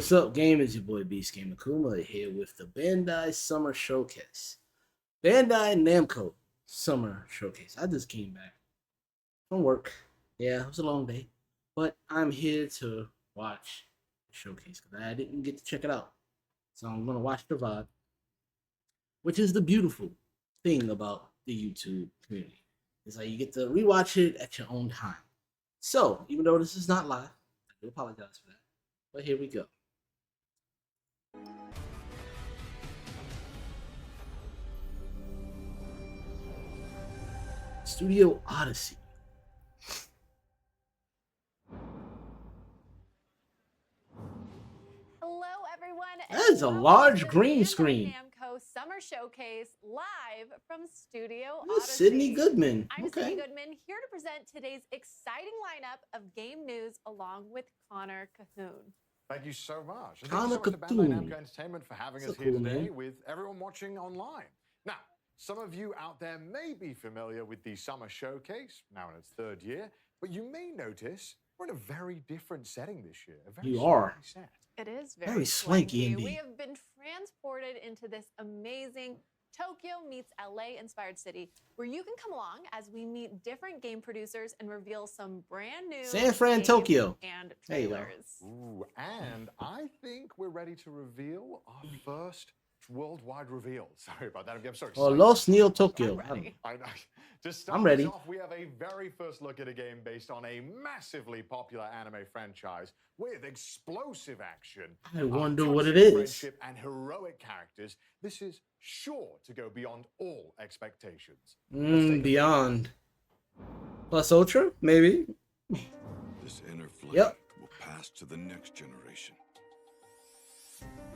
what's up, game? It's your boy Beast Gamer Kuma here with the Bandai Summer Showcase. Bandai Namco Summer Showcase. I just came back from work. Yeah, it was a long day. But I'm here to watch the showcase because I didn't get to check it out. So I'm going to watch the VOD, which is the beautiful thing about the YouTube community. Is like you get to rewatch it at your own time. So, even though this is not live, I do apologize for that. But here we go. Studio Odyssey. Hello, everyone. That is a large green screen. Namco Summer Showcase live from Studio This is Odyssey. Sydney Goodman. I'm Okay. Sydney Goodman, here to present today's exciting lineup of game news along with Connor Cahoon. Thank you so much. And Connor thank you so much to Bandai Namco Entertainment for having us here today with everyone watching online. Now, some of you out there may be familiar with the Summer Showcase, now in its third year, but you may notice we're in a very different setting this year. A very You are. set. It is Very swanky indeed. We have been transported into this amazing Tokyo meets LA inspired city where you can come along as we meet different game producers and reveal some brand new San Fran, Tokyo. And There you go. trailers. Ooh, and I think we're ready to reveal our first worldwide reveal. Sorry about that. I'm so excited. Oh, Los Neo Tokyo. I'm ready. I know. To start I'm ready. us off, we have a very first look at a game based on a massively popular anime franchise with explosive action. I wonder what it touching is. Friendship and heroic characters. This is sure to go beyond all expectations. Beyond. Plus Ultra, maybe. This inner flame Yep. will pass to the next generation.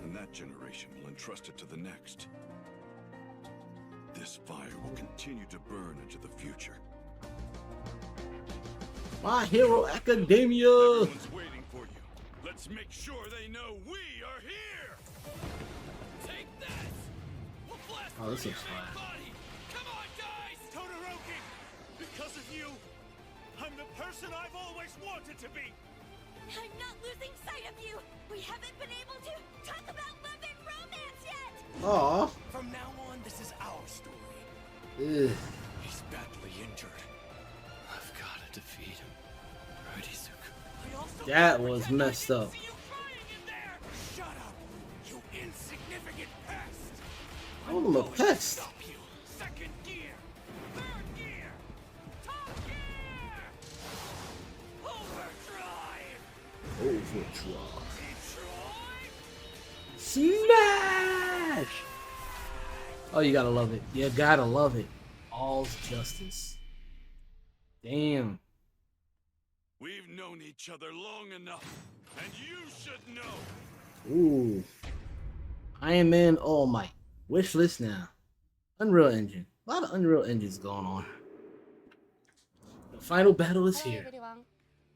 And that generation will entrust it to the next. This fire will continue to burn into the future. My Hero Academia. Everyone's waiting for you. Let's make sure they know we are here! Take this! We'll blast Oh, this through looks your main fine. body! Come on, guys! Todoroki! Because of you, I'm the person I've always wanted to be! I'm not losing sight of you! We haven't been able to talk about love and romance yet! Aw. From now on, this is our story. Ugh. He's badly injured. I've got to defeat him. Right, Izuku? That was messed up. See you crying in there! Shut up, you insignificant pest! Call him a pest. Stop you! Second gear! Third gear! Top gear! Overdrive! Overdrive. Detroit! Smash! Oh, you gotta love it. You gotta love it. All's justice. Damn. We've known each other long enough, and you should know. Ooh. Iron Man All Might. Wish list now. Unreal Engine. A lot of Unreal Engines going on. The final battle is Hello here. everyone.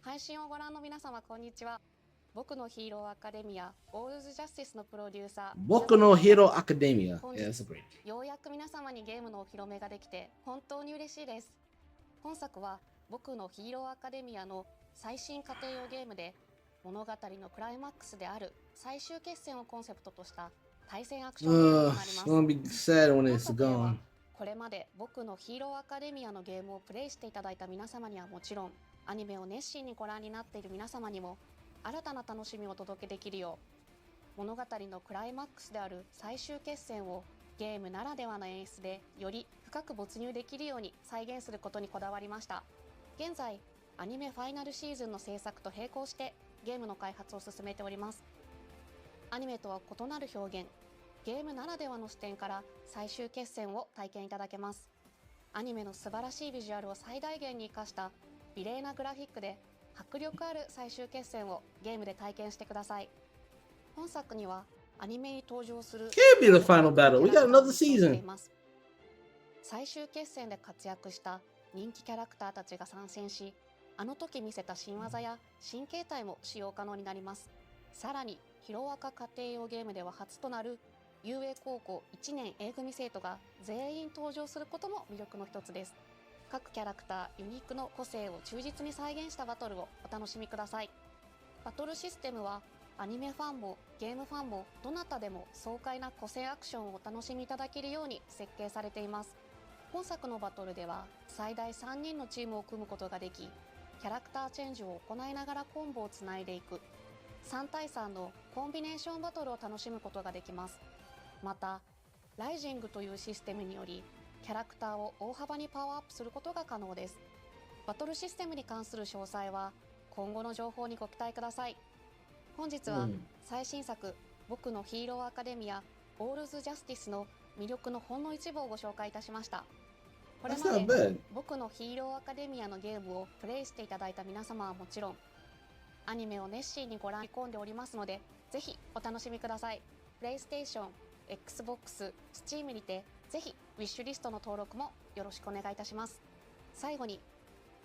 配信をご覧の皆様こんにちは。僕のヒーローアカデミア All's Justice のプロデューサー Boku no Hero Academia. 本 Yeah, 日 that's a great. ようやく皆様にゲームのお披露目ができて本当に嬉しいです。本作は僕のヒーローアカデミアの最新家庭用ゲームで物語のクライマックスである最終決戦をコンセプトとした対戦アクションゲームとなり It's ます。 gonna be sad when 本 it's 作では gone. これまで僕のヒーローアカデミアのゲームをプレイしていただいた皆様にはもちろん、アニメを熱心にご覧になっている皆様にも新たな楽しみをお届けできるよう、物語のクライマックスである最終決戦をゲームならではの演出でより深く没入できるように再現することにこだわりました。現在アニメファイナルシーズンの制作と並行してゲームの開発を進めております。アニメとは異なる表現、ゲームならではの視点から最終決戦を体験いただけます。アニメの素晴らしいビジュアルを最大限に生かした美麗なグラフィックで迫力ある最終決戦をゲームで体験してください。本作にはアニメに登場する Can't be the final battle. We got another season. 最終決戦で活躍した人気キャラクターたちが参戦し、あの時見せた新技や新形態も使用可能になります。さらにヒロアカ家庭用ゲームでは初となる遊泳高校1年 A 組生徒が全員登場することも魅力の一つです。各キャラクターユニークの個性を忠実に再現したバトルをお楽しみください。バトルシステムはアニメファンもゲームファンもどなたでも爽快な個性アクションをお楽しみいただけるように設計されています。本作のバトルでは最大3人のチームを組むことができ、キャラクターチェンジを行いながらコンボをつないでいく3対3のコンビネーションバトルを楽しむことができます。また、ライジングというシステムによりキャラクターを大幅にパワーアップすることが可能です。バトルシステムに関する詳細は今後の情報にご期待ください。本日は最新作僕のヒーローアカデミアオールズジャスティスの魅力のほんの一部をご紹介いたしました。これ That's ま not で bad. 僕のヒーローアカデミアのゲームをプレイしていただいた皆様はもちろん、アニメを熱心にご覧込んでおりますので、ぜひお楽しみください。プレイステーション、Xbox、Steam にてぜひウィッシュリストの登録もよろしくお願いいたします。最後に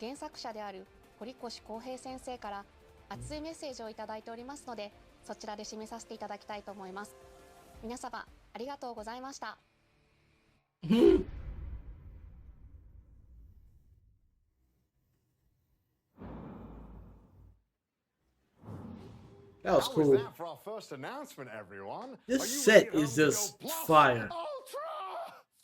原作者である堀越康平先生から熱いメッセージをいただいておりますので、そちらで締めさせていただきたいと思います。皆様ありがとうございました。That was How was cool. that for our first announcement, everyone? This Are you set ready is to go just plus fire. Ultra?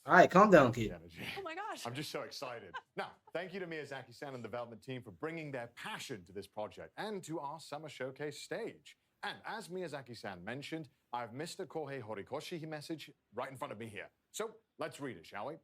All right, calm down, kid. Energy. Oh my gosh. I'm just so excited. Now, thank you to Miyazaki-san and the development team for bringing their passion to this project and to our summer showcase stage. And as Miyazaki-san mentioned, I have Mr. Kohei Horikoshi message right in front of me here. So let's read it, shall we?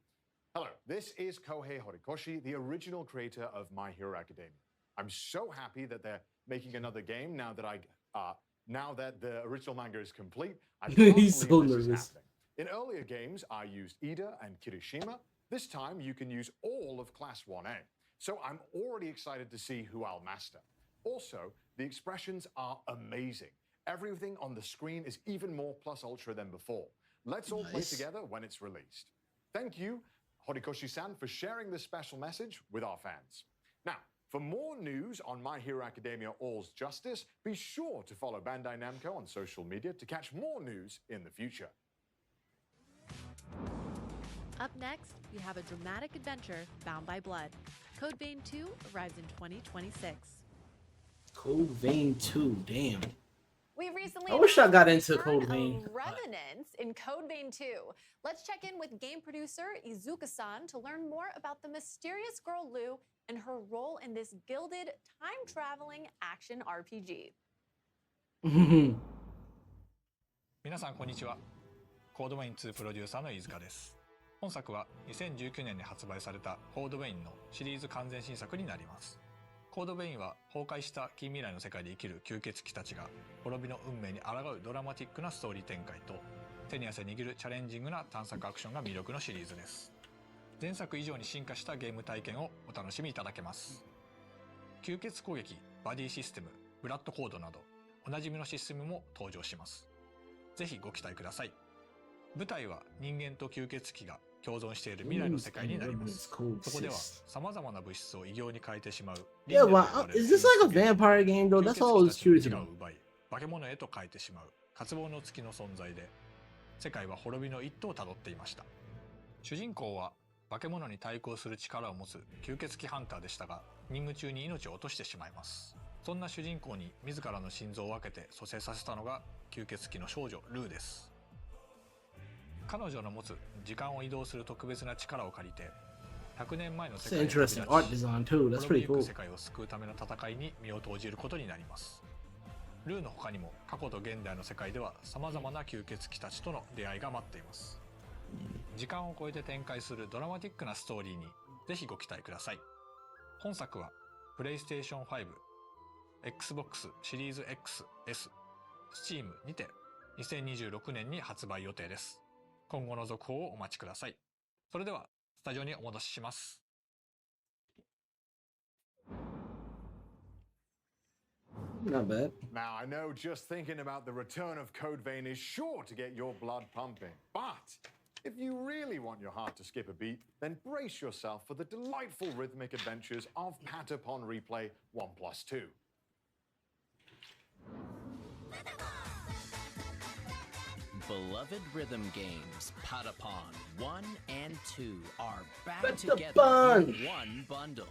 Hello, this is Kohei Horikoshi, the original creator of My Hero Academia. I'm so happy that they're making another game now that the original manga is complete. I can't He's so believe this is nervous. happening. In earlier games, I used Ida and Kirishima. This time, you can use all of Class 1A. So I'm already excited to see who I'll master. Also, the expressions are amazing. Everything on the screen is even more plus ultra than before. Let's all play Nice. together when it's released. Thank you, Horikoshi-san, for sharing this special message with our fans. Now, for more news on My Hero Academia All's Justice, be sure to follow Bandai Namco on social media to catch more news in the future. Up next, we have a dramatic adventure bound by blood. Code Vein 2 arrives in 2026. Code Vein 2, damn. We recently I wish I got announced the into Code return Vein. of Revenants in Code Vein 2. Let's check in with game producer Izuka-san to learn more about the mysterious girl Lou and her role in this gilded time-traveling action RPG. 皆さんこんにちは。コードウェイン2プロデューサーの飯塚です。本作は2019年に発売されたコードウェインのシリーズ完全新作になります。コードウェインは崩壊した近未来の世界で生きる吸血鬼たちが滅びの運命に抗うドラマティックなストーリー展開と手に汗握るチャレンジングな探索アクションが魅力のシリーズです。前作以上に進化したゲーム体験をお楽しみいただけます。吸血攻撃、バディシステム、ブラッドコードなどおなじみのシステムも登場します。ぜひご期待ください。舞台は人間と吸血鬼が共存している未来の世界になります。そこでは様々な物質を異形に変えてしまう。Yeah, well, is this like a vampire game though? That's all I was curious about. 奪い、化け物へと変えてしまう渇望の月の存在で、世界は滅びの一途をたどっていました。主人公は化け物に対抗する力を持つ吸血鬼ハンターでしたが、任務中に命を落としてしまいます。そんな主人公に自らの心臓を分けて蘇生させたのが吸血鬼の少女ルーです。彼女の持つ時間を移動する特別な力を借りて100年前の世界に飛び立ち、 Interesting art design too. That's 滅び pretty ゆく cool. 世界を救うための戦いに身を投じることになります。ルーの他にも過去と現代の世界では様々な吸血鬼たちとの出会いが待っています。時間を超えて展開するドラマティックなストーリーにぜひご期待ください。本作はプレイステーション5、Xbox シリーズ XS、Steam にて2026年に発売予定です。今後の続報をお待ちください。それではスタジオにお戻しします。Not bad. Now, I know just thinking about the return of Code Vein is sure to get your blood pumping. But if you really want your heart to skip a beat, then brace yourself for the delightful rhythmic adventures of Patapon Replay 1+2. Beloved rhythm games Patapon 1 and 2 are back Patapon! together in one bundle.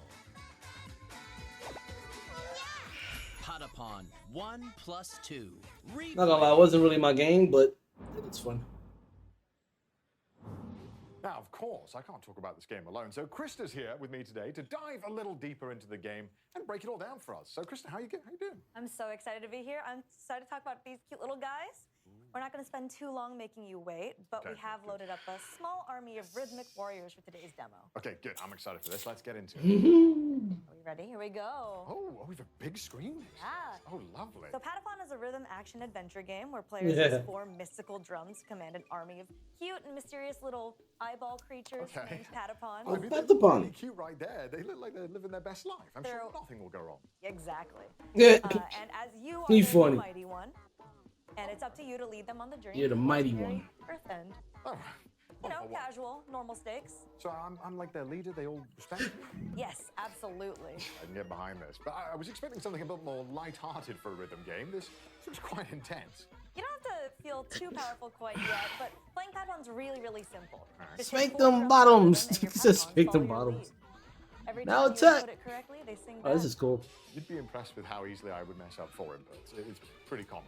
Patapon Patapon 1+2. Not gonna lie, it wasn't really my game, but it's fun. Now, of course, I can't talk about this game alone, so Krista's here with me today to dive a little deeper into the game and break it all down for us. So, Krista, how you doing? I'm so excited to be here. I'm excited to talk about these cute little guys. We're not going to spend too long making you wait, but we have loaded up a small army of rhythmic warriors for today's demo. Okay, good. I'm excited for this. Let's get into it. Are you ready? Here we go. Oh, we have a big screen. Yeah. Oh, lovely. So Patapon is a rhythm action adventure game where players use 4 mystical drums to command an army of cute and mysterious little eyeball creatures named Patapon. Oh, I mean, they're Patapon. really cute right there. They look like they're living their best life. I'm sure nothing will go wrong. Exactly. Yeah. And as you are You the funny. mighty one, and it's up to you to lead them on the journey. You're the towards mighty the very one. Earth end. Oh, You know, casual, normal stakes. So I'm like their leader. They all respect me. Yes, absolutely. I can get behind this. But I was expecting something a bit more light-hearted for a rhythm game. This was quite intense. You don't have to feel too powerful quite yet, but playing Patapon's really, really simple. Just Spank hit 4 them drums bottoms. and your It says Patapons spank them follow your bottoms. lead. Every Now time attack. you input it correctly, they sing Oh, this back. is cool. You'd be impressed with how easily I would mess up for him, but it's pretty common.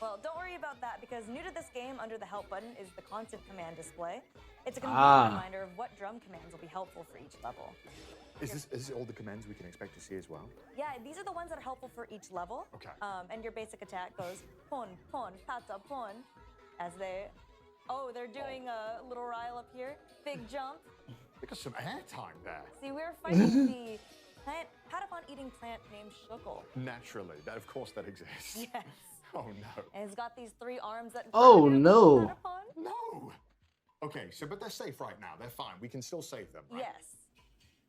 Well, don't worry about that because new to this game, under the help button, is the constant command display. It's a convenient reminder of what drum commands will be helpful for each level. Is this all the commands we can expect to see as well? Yeah, these are the ones that are helpful for each level. Okay. And your basic attack goes pon, pon, pata, pon, as they... Oh, they're doing a little rile up here. Big jump. They got some air time there. See, we're fighting the plant, Patapon eating plant named Shuckle. Naturally, of course that exists. Yes. Oh no. And it's got these 3 arms that... Oh, no. Patapon. No. Okay, but they're safe right now. They're fine. We can still save them, right? Yes.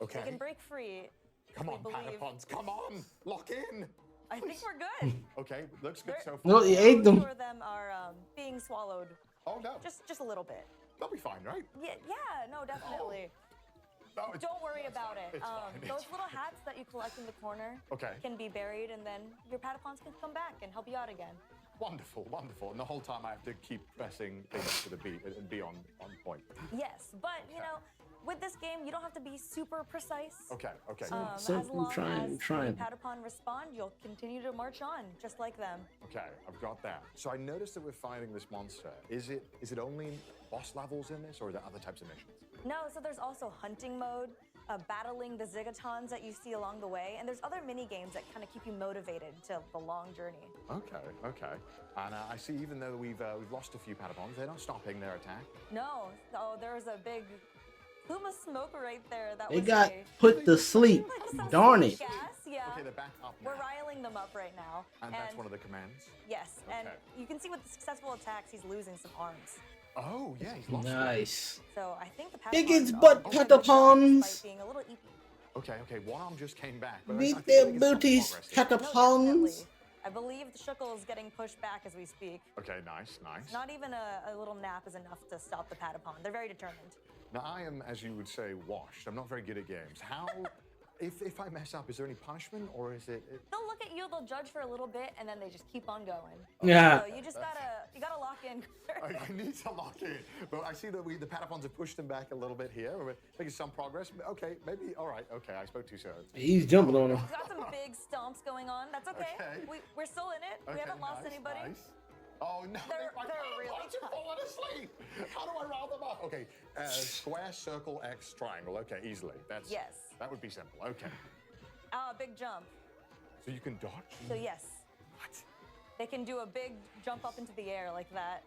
Okay. They can break free. Come we on, believe. Patapons. Come on. Lock in. I think we're good. Okay, looks good so far. No, you ate them. 2 of them are being swallowed. Oh no. Just a little bit. They'll be fine, right? Yeah, no, definitely. No, it's- Don't worry it's about fine. it. It's fine. It's Those little fine. hats that you collect in the corner Okay. can be buried, and then your Patapons can come back and help you out again. Wonderful, wonderful. And the whole time I have to keep pressing things to the beat and be on point. Yes, but you know, with this game, you don't have to be super precise. Okay. So as long I'm trying. as the Patapon respond, you'll continue to march on, just like them. Okay, I've got that. So I noticed that we're fighting this monster. Is it only boss levels in this, or are there other types of missions? No, so there's also hunting mode, battling the Zigatons that you see along the way, and there's other mini games that kind of keep you motivated to the long journey. Okay. And I see even though we've lost a few Patapons, they're not stopping their attack. No, there was a big Kuma smoke right there. That They was got a, put to sleep. some Darn sweet it. Gas, yeah. Okay, they're back up now. We're riling them up right now. And that's one of the commands? Yes, and Okay. you can see with the successful attacks, he's losing some arms. Oh, yeah, he's lost one. Nice. So I think the Biggins Patapons butt are doing a good job Patapons. despite being a little eepy. Okay, one arm just came back. But I Beat think their making some booties, progress here. No, Patapons. definitely. I believe the Shuckle is getting pushed back as we speak. Okay, nice. Not even a little nap is enough to stop the Patapon. They're very determined. Now, I am, as you would say, washed. I'm not very good at games. How, if I mess up, is there any punishment, or is it... They'll look at you, they'll judge for a little bit, and then they just keep on going. Yeah. So you just gotta lock in. I need to lock in. But I see that the Patapons have pushed him back a little bit here. We're making some progress. Okay, maybe, all right. Okay, I spoke too soon. He's jumping on him. We've got some big stomps going on. That's okay. We're still in it. We haven't lost anybody. Nice. Oh no, They're my really Patapons have fallen asleep. How do I round them up? Okay, square, circle, X, triangle. Okay, easily. That would be simple. Okay. Big jump. So you can dodge? So yes. What? They can do a big jump up into the air like that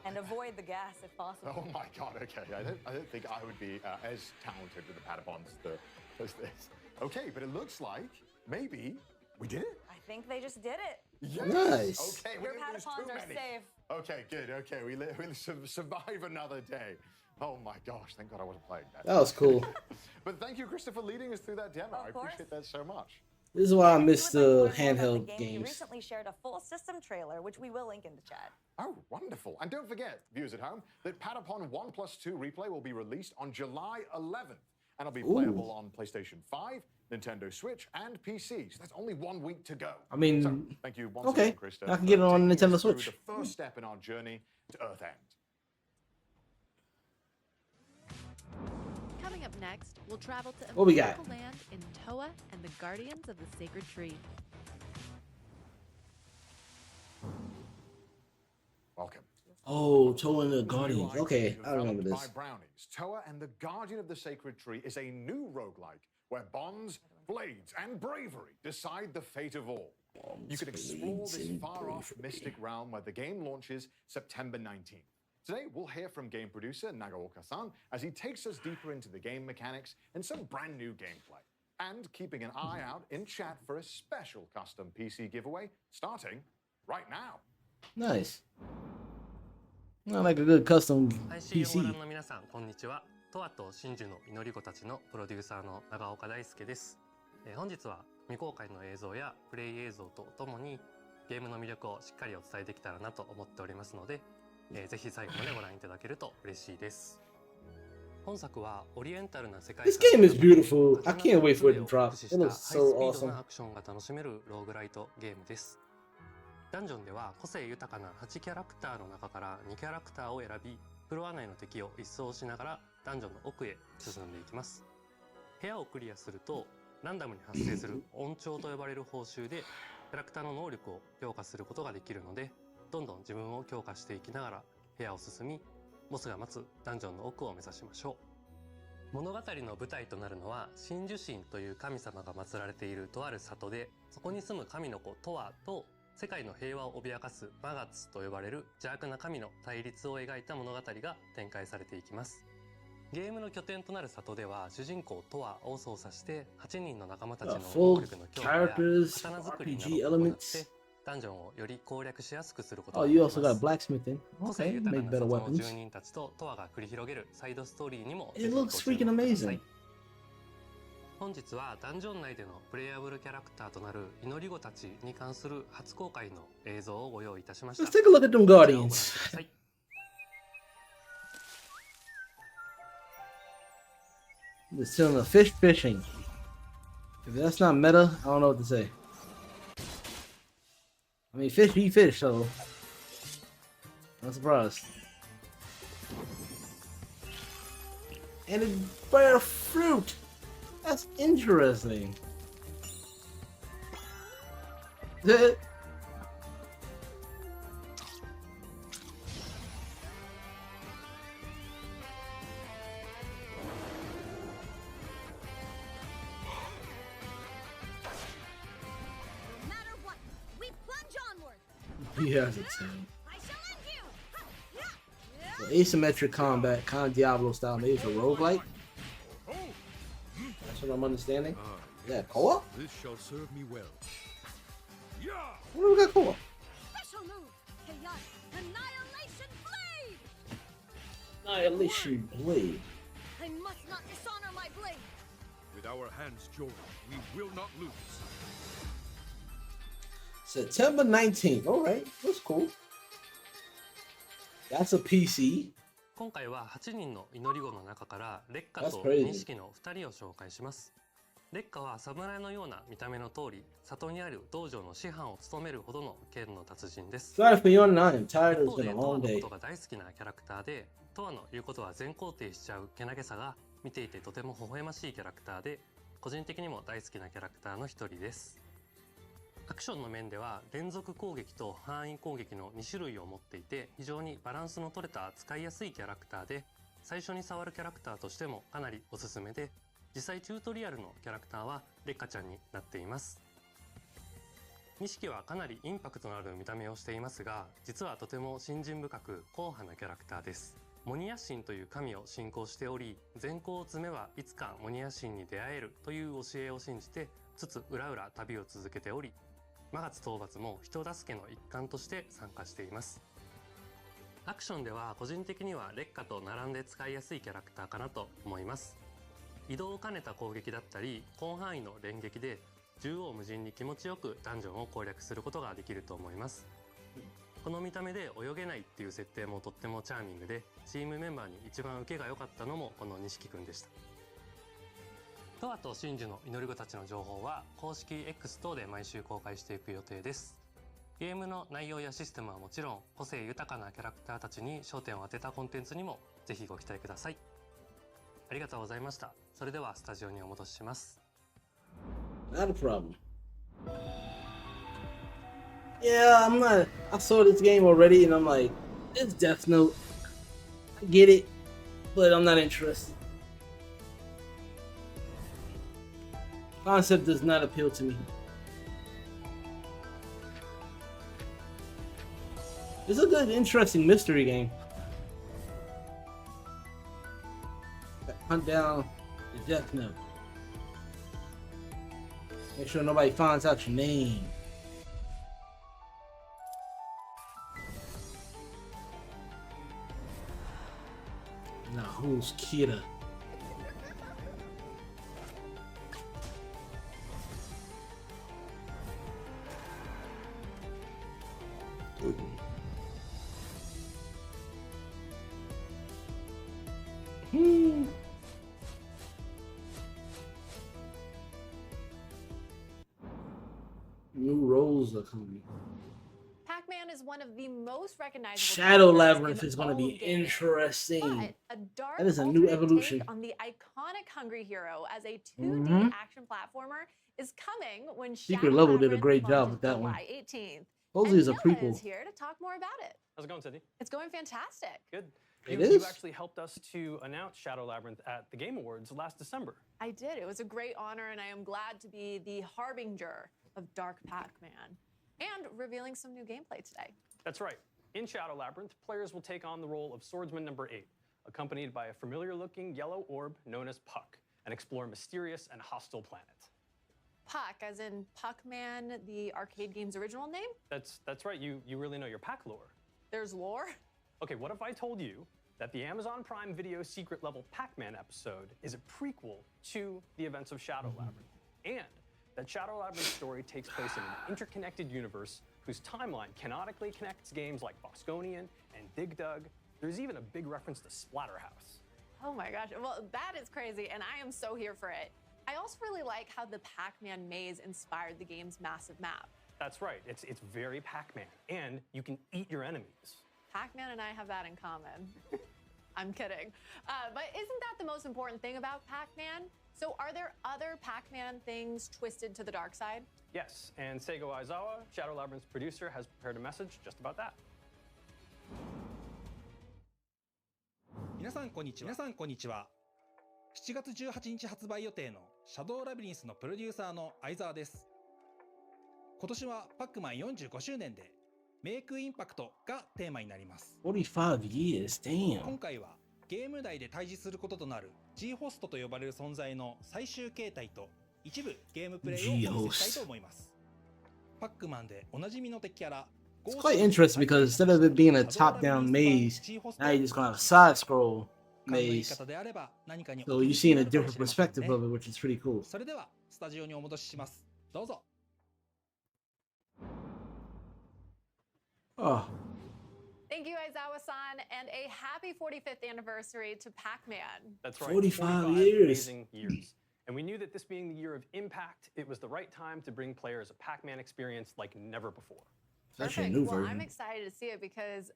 and avoid the gas if possible. Oh my God, okay. I don't think I would be as talented with the Patapons as this. Okay, but it looks like maybe we did it. I think they just did it. Yes. Nice. Okay, we Your didn't lose too Patapons are many. safe. Okay, good. Okay, we'll survive another day. Oh my gosh, thank God I wasn't playing that. That was cool. But thank you, Krista, for leading us through that demo. Of I course. appreciate that so much. This is why I If you miss would like to the learn more about handheld the game, You games. recently shared a full system trailer, which we will link in the chat. Oh, wonderful. And don't forget, viewers at home, that Patapon 1+2 replay will be released on July 11th. And it'll be playable on PlayStation 5, Nintendo Switch, and PC. So that's only 1 week to go. I mean, so, thank you once okay, again, Krista. I can get it for on taking Nintendo us through Switch. The first step in our journey to Earth End. Coming up next, we'll travel to a What we got? mythical land in Toa and the Guardians of the Sacred Tree. Welcome. Oh, Toa and the Guardians. Okay, I remember Developed this. By Brownies, Toa and the Guardian of the Sacred Tree is a new roguelike where bonds, blades, and bravery decide the fate of all. You can explore this far-off mystic realm where the game launches September 19th. Today, we'll hear from game producer Nagaoka-san as he takes us deeper into the game mechanics and some brand new gameplay. And keeping an eye out in chat for a special custom PC giveaway starting right now. Nice. Not like a good custom 配信をご PC. 覧の皆さん、こんにちは。トアと真珠の祈り子たちのプロデューサーの長岡大輔です。本日は未公開の映像やプレイ映像とともにゲームの魅力をしっかりお伝えできたらなと思っておりますので、ぜひ最後までご覧いただけると嬉しいです。本作はオリエンタルな世界 This game is beautiful. I can't wait for it to drop. It looks so ハイスピード awesome. なアクションが楽しめるローグライトゲームです。ダンジョンでは個性豊かな8キャラクターの中から2キャラクターを選び、フロア内の敵を一掃しながらダンジョンの奥へ進んでいきます。部屋をクリアするとランダムに発生する音調と呼ばれる報酬でキャラクターの能力を強化することができるので、どんどん自分を強化していきながら部屋を進み、ボスが待つダンジョンの奥を目指しましょう。物語の舞台となるのは真珠神という神様が祀られているとある里で、そこに住む神の子トアと世界の平和を脅かすマガツと呼ばれる邪悪な神の対立を描いた物語が展開されていきます。ゲームの拠点となる里では主人公トアを操作して8人の仲間たちの能力の強化や刀作りなどを行ってダンジョンをより攻略しやすくすることができます。Oh, you also got blacksmithing. 個性 Okay, 豊か make な better 里の weapons. 住人たちとトアが繰り広げるサイドストーリーにも It looks freaking amazing. 本日はダンジョン内でのプレイヤブルキャラクターとなる祈り子たちに関する初公開の映像をご用意いたしました。 Let's take a look at them こちらをご覧くだ Guardians. さい。 They're still in the fish fishing. If that's not meta, I don't know what to say. I mean, fish eat fish, so not surprised. And it bear fruit. That's interesting. No matter what, we plunge onward. He has a 10. I shall end you. So asymmetric combat, kind of Diablo style. Maybe it's a roguelike. That's what I'm understanding. Yeah, co-op? This shall serve me well. What do we got co-op? Special move, chaotic annihilation blade. Annihilation Blade. I must not dishonor my blade. With our hands joined, we will not lose. September 19th. Alright, that's cool. That's a PC. 今回は8人の祈り子の中から烈火 That's と crazy. 錦の2人を紹介します。烈火は侍のような見た目の通り、里にある道場の師範を務めるほどの剣の達人です。 Sorry for yawning. I am tired. 一 It's 方 been で a トア long のこ day. とが大好きなキャラクターで、トアの言うことは全肯定しちゃうけなげさが見ていてとても微笑ましいキャラクターで、個人的にも大好きなキャラクターの一人です。アクションの面では連続攻撃と範囲攻撃の2種類を持っていて、非常にバランスの取れた使いやすいキャラクターで、最初に触るキャラクターとしてもかなりおすすめで、実際チュートリアルのキャラクターはレッカちゃんになっています。錦はかなりインパクトのある見た目をしていますが、実はとても信心深く硬派なキャラクターです。モニア神という神を信仰しており、善行を積めばいつかモニア神に出会えるという教えを信じて、つつ裏々旅を続けており、マガツ討伐も人助けの一環として参加しています。アクションでは個人的には烈火と並んで使いやすいキャラクターかなと思います。移動を兼ねた攻撃だったり広範囲の連撃で縦横無尽に気持ちよくダンジョンを攻略することができると思います。この見た目で泳げないっていう設定もとってもチャーミングで、チームメンバーに一番受けが良かったのもこの錦くんでした。トアと真珠の祈り子たちの情報は公式 X 等で毎週公開していく予定です。ゲームの内容やシステムはもちろん、個性豊かなキャラクターたちに焦点を当てたコンテンツにもぜひご期待ください。ありがとうございました。それではスタジオにお戻しします。 Not a problem. Yeah, I'm not. I saw this game already, and I'm like, It's Death Note. I get it, but I'm not interested. Concept does not appeal to me. It's a good, interesting mystery game. Hunt down the Death Note. Make sure nobody finds out your name. Now who's Kira? New roles are coming. Pac-Man is one of the most recognizable Shadow characters Labyrinth in is going to all be of gaming. interesting. But a dark That is a new alternate evolution. take on the iconic Hungry Hero as a 2D action platformer is coming when Secret Shadow Level did a Labyrinth great job launches with that one. July 18th. Supposedly And it's a Noah prequel. is here to talk more about it. How's it going, Cindy? It's going fantastic. Good. It You is? actually helped us to announce Shadow Labyrinth at the Game Awards last December. I did. It was a great honor, and I am glad to be the harbinger of Dark Pac-Man and revealing some new gameplay today. That's right. In Shadow Labyrinth, players will take on the role of Swordsman number 8, accompanied by a familiar-looking yellow orb known as Puck, and explore a mysterious and hostile planet. Puck, as in Puck-Man, the arcade game's original name? That's right. You really know your Pac lore. There's lore? Okay, what if I told you that the Amazon Prime Video secret level Pac-Man episode is a prequel to the events of Shadow Labyrinth, and that Shadow Labyrinth's story takes place in an interconnected universe whose timeline canonically connects games like Bosconian and Dig Dug. There's even a big reference to Splatterhouse. Oh my gosh, well, that is crazy, and I am so here for it. I also really like how the Pac-Man maze inspired the game's massive map. That's right, it's very Pac-Man, and you can eat your enemies. Pac-Man and I have that in common. I'm kidding. But isn't that the most important thing about Pac-Man? So are there other Pac-Man things twisted to the dark side? Yes, and Seigo Aizawa, Shadow Labyrinth's producer, has prepared a message just about that. 皆さんこんにちは。7月18日発売予定のシャドウラビリンスのプロデューサーの相沢です。今年はパックマン45周年でメイクインパクトがテーマになります。45 years, damn. 今回はゲーム内で対峙することとなる G ホストと呼ばれる存在の最終形態と一部ゲームプレイをお見せしたいと思います。パックマンでおなじみの敵キャラ It's quite interesting because instead of it being a top-down maze, now you're just gonna have a side-scroll maze. So you're seeing a different perspective of it, which is pretty cool. それではスタジオにお戻しします。どうぞ。Oh. Thank you, Aizawa-san, and a happy 45th anniversary to Pac-Man. That's right. 45 years. Amazing years. And we knew that this being the year of impact, it was the right time to bring players a Pac-Man experience like never before. It's actually a new Well, version. I'm excited to see it because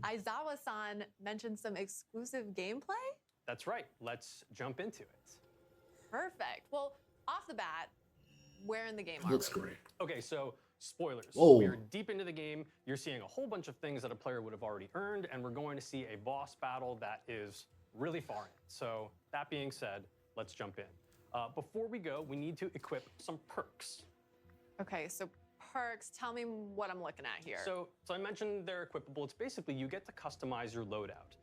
Aizawa-san mentioned some exclusive gameplay. That's right. Let's jump into it. Perfect. Well, off the bat, where in the game are Looks we? great. Okay, so spoilers. Whoa. We're deep into the game. You're seeing a whole bunch of things that a player would have already earned, and we're going to see a boss battle that is really far in. So that being said, let's jump in. Before we go, we need to equip some perks. Okay, so perks, tell me what I'm looking at here. So I mentioned they're equipable. It's basically you get to customize your loadout.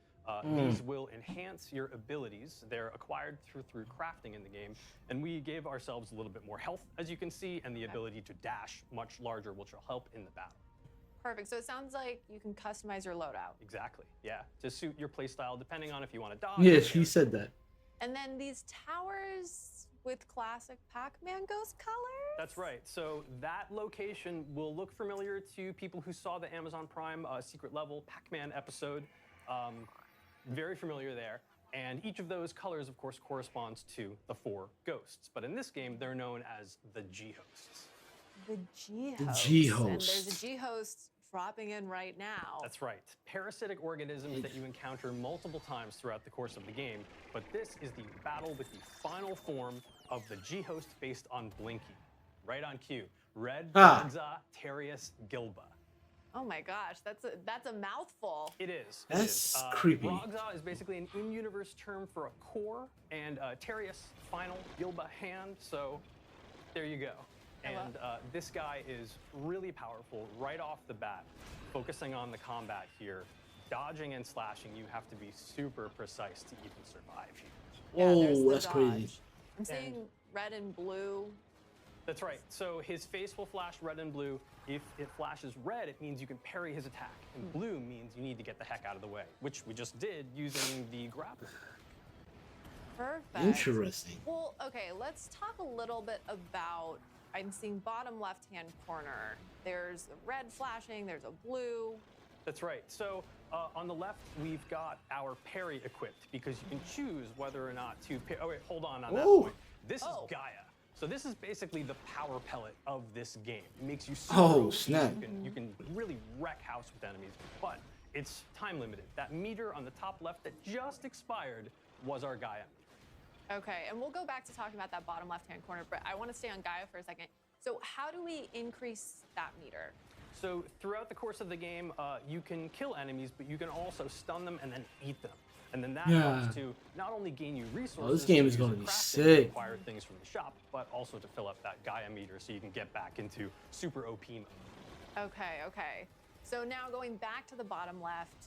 These will enhance your abilities. They're acquired through crafting in the game. And we gave ourselves a little bit more health, as you can see, and the ability to dash much larger, which will help in the battle. Perfect. So it sounds like you can customize your loadout. Exactly, yeah. To suit your playstyle, depending on if you want to dodge. Yeah, she said that. And then these towers with classic Pac-Man ghost colors? That's right. So that location will look familiar to people who saw the Amazon Prime secret level Pac-Man episode. Very familiar there. And each of those colors, of course, corresponds to the 4 ghosts. But in this game, they're known as the G-hosts. The G-hosts. The G-hosts. And there's a G-host dropping in right now. That's right. Parasitic organisms that you encounter multiple times throughout the course of the game. But this is the battle with the final form of the G-host based on Blinky. Right on cue. Red Benza Terius Gilba. Oh my gosh, that's a mouthful. It is. That's creepy. Rogza is basically an in-universe term for a core, and Terius, final, Gilba, hand. So there you go. And this guy is really powerful right off the bat. Focusing on the combat here, dodging and slashing, you have to be super precise to even survive here. Oh, that's crazy. I'm seeing red and blue. That's right. So his face will flash red and blue. If it flashes red, it means you can parry his attack. And blue means you need to get the heck out of the way, which we just did using the grapple. Perfect. Interesting. Well, okay, let's talk a little bit about, I'm seeing bottom left-hand corner. There's a red flashing, there's a blue. That's right. So on the left, we've got our parry equipped because you can choose whether or not to parry. Oh, wait, hold on that point. This is Gaia. So this is basically the power pellet of this game. It makes you super OP. Snap. You can really wreck house with enemies, but it's time limited. That meter on the top left that just expired was our Gaia. Okay, and we'll go back to talking about that bottom left-hand corner, but I want to stay on Gaia for a second. So how do we increase that meter? So throughout the course of the game, you can kill enemies, but you can also stun them and then eat them. And then that helps to not only gain you resources, this game is going to be crafting, sick. acquire things from the shop, but also to fill up that Gaia meter so you can get back into super OP mode. Okay. So now going back to the bottom left,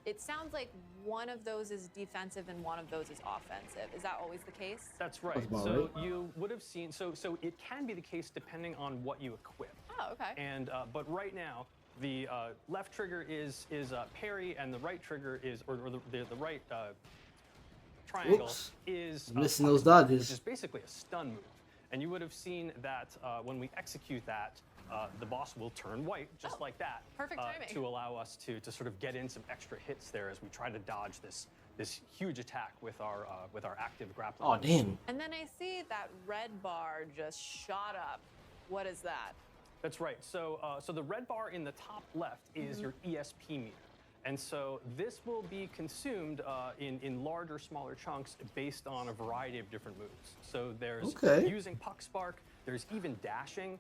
it sounds like one of those is defensive and one of those is offensive. Is that always the case? That's right. So you would have seen, so it can be the case depending on what you equip. Oh, okay. And but right now, the left trigger is parry, and the right trigger is, or the right triangle is missing those dodges, which is basically a stun move. And you would have seen that when we execute that, the boss will turn white, just like that. Perfect timing. To allow us to sort of get in some extra hits there as we try to dodge this huge attack with our active grappling. Oh, damn. And then I see that red bar just shot up. What is that? That's right. So so the red bar in the top left is your ESP meter. And so this will be consumed in larger, smaller chunks based on a variety of different moves. So there's using Puck Spark, there's even dashing,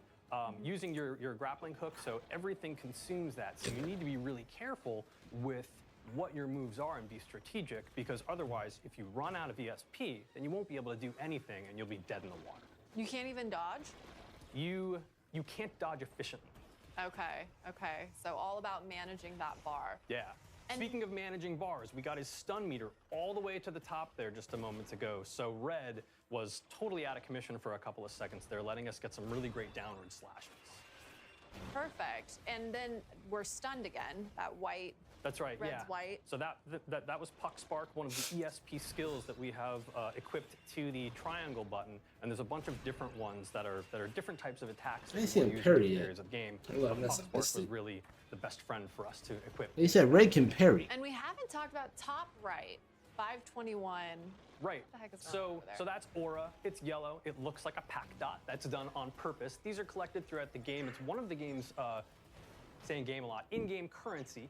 using your grappling hook. So everything consumes that. So you need to be really careful with what your moves are and be strategic, because otherwise, if you run out of ESP, then you won't be able to do anything and you'll be dead in the water. You can't even dodge? You can't dodge efficiently. Okay. So all about managing that bar. Yeah. Speaking of managing bars, we got his stun meter all the way to the top there just a moment ago. So red was totally out of commission for a couple of seconds there, letting us get some really great downward slashes. Perfect. And then we're stunned again, that white. That's right, red's white. So that was Puck Spark, one of the ESP skills that we have equipped to the triangle button, and there's a bunch of different ones that are different types of attacks that we use in areas of game. Puck Spark was really the best friend for us to equip. They said red can parry. And we haven't talked about top right, 521. Right. What the heck is going on over there? So that's Aura. It's yellow. It looks like a pack dot. That's done on purpose. These are collected throughout the game. It's one of the game's, saying game a lot, in-game currency.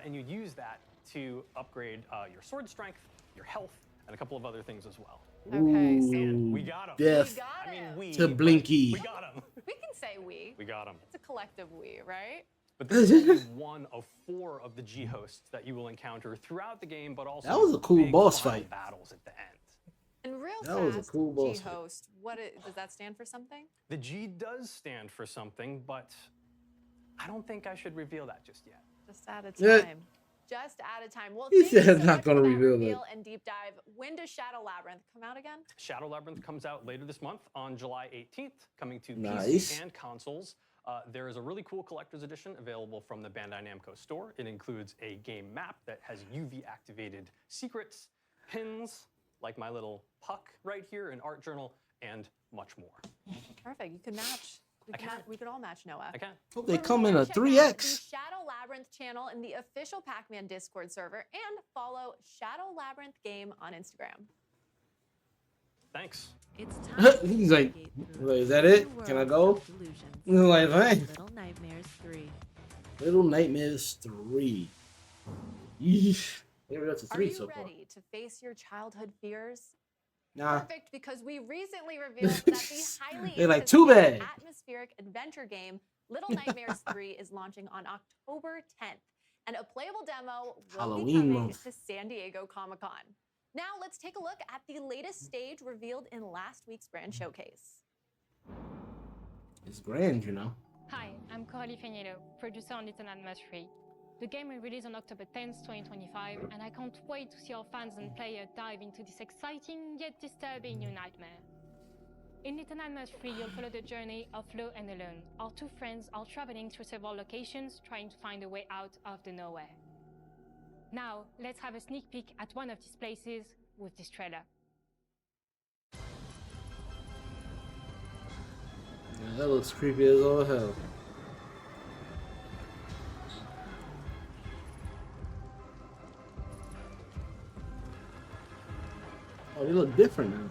And you use that to upgrade your sword strength, your health, and a couple of other things as well. Okay, so and we got him. Death We got him. we to Blinky. We got him. We can say we. We got him. It's a collective we, right? But this is only one of 4 of the G hosts that you will encounter throughout the game, but also that was a cool boss final fight. Battles at the end. And real that fast, was a cool boss fight. G-host, does that stand for something? The G does stand for something, but I don't think I should reveal that just yet. Just at a Yeah. time. Just at a time. Well, He thank you said so not much gonna for that reveal reveal that. and deep dive. When does Shadow Labyrinth come out again? Shadow Labyrinth comes out later this month on July 18th, coming to Nice. PC and consoles. There is a really cool collector's edition available from the Bandai Namco store. It includes a game map that has UV-activated secrets, pins, like my little puck right here, an art journal, and much more. Perfect. You can match. We could all match Noah. I can. Hope they come in a Check out 3X. the Shadow Labyrinth channel in the official Pac-Man Discord server, and follow Shadow Labyrinth Game on Instagram. Thanks. It's time. He's like, is that it? Can I go? He's like, hey. Little Nightmares 3. Little Nightmares 3. Yeesh. Maybe that's a 3 so far. Are you ready to face your childhood fears? Nah. Perfect, because we recently revealed that the highly They're like, too bad. atmospheric adventure game Little Nightmares 3 is launching on October 10th, and a playable demo will Halloween be coming month. to San Diego Comic-Con. Now let's take a look at the latest stage revealed in last week's brand showcase. It's grand, you know. Hi, I'm Coralie Feniello, producer on Little Nightmares 3. The game will release on October 10th, 2025, and I can't wait to see our fans and players dive into this exciting yet disturbing new nightmare. In Little Nightmares 3, you'll follow the journey of Flo and Alone. Our two friends are traveling through several locations, trying to find a way out of the nowhere. Now, let's have a sneak peek at one of these places with this trailer. Yeah, that looks creepy as all hell. Oh, they look different now.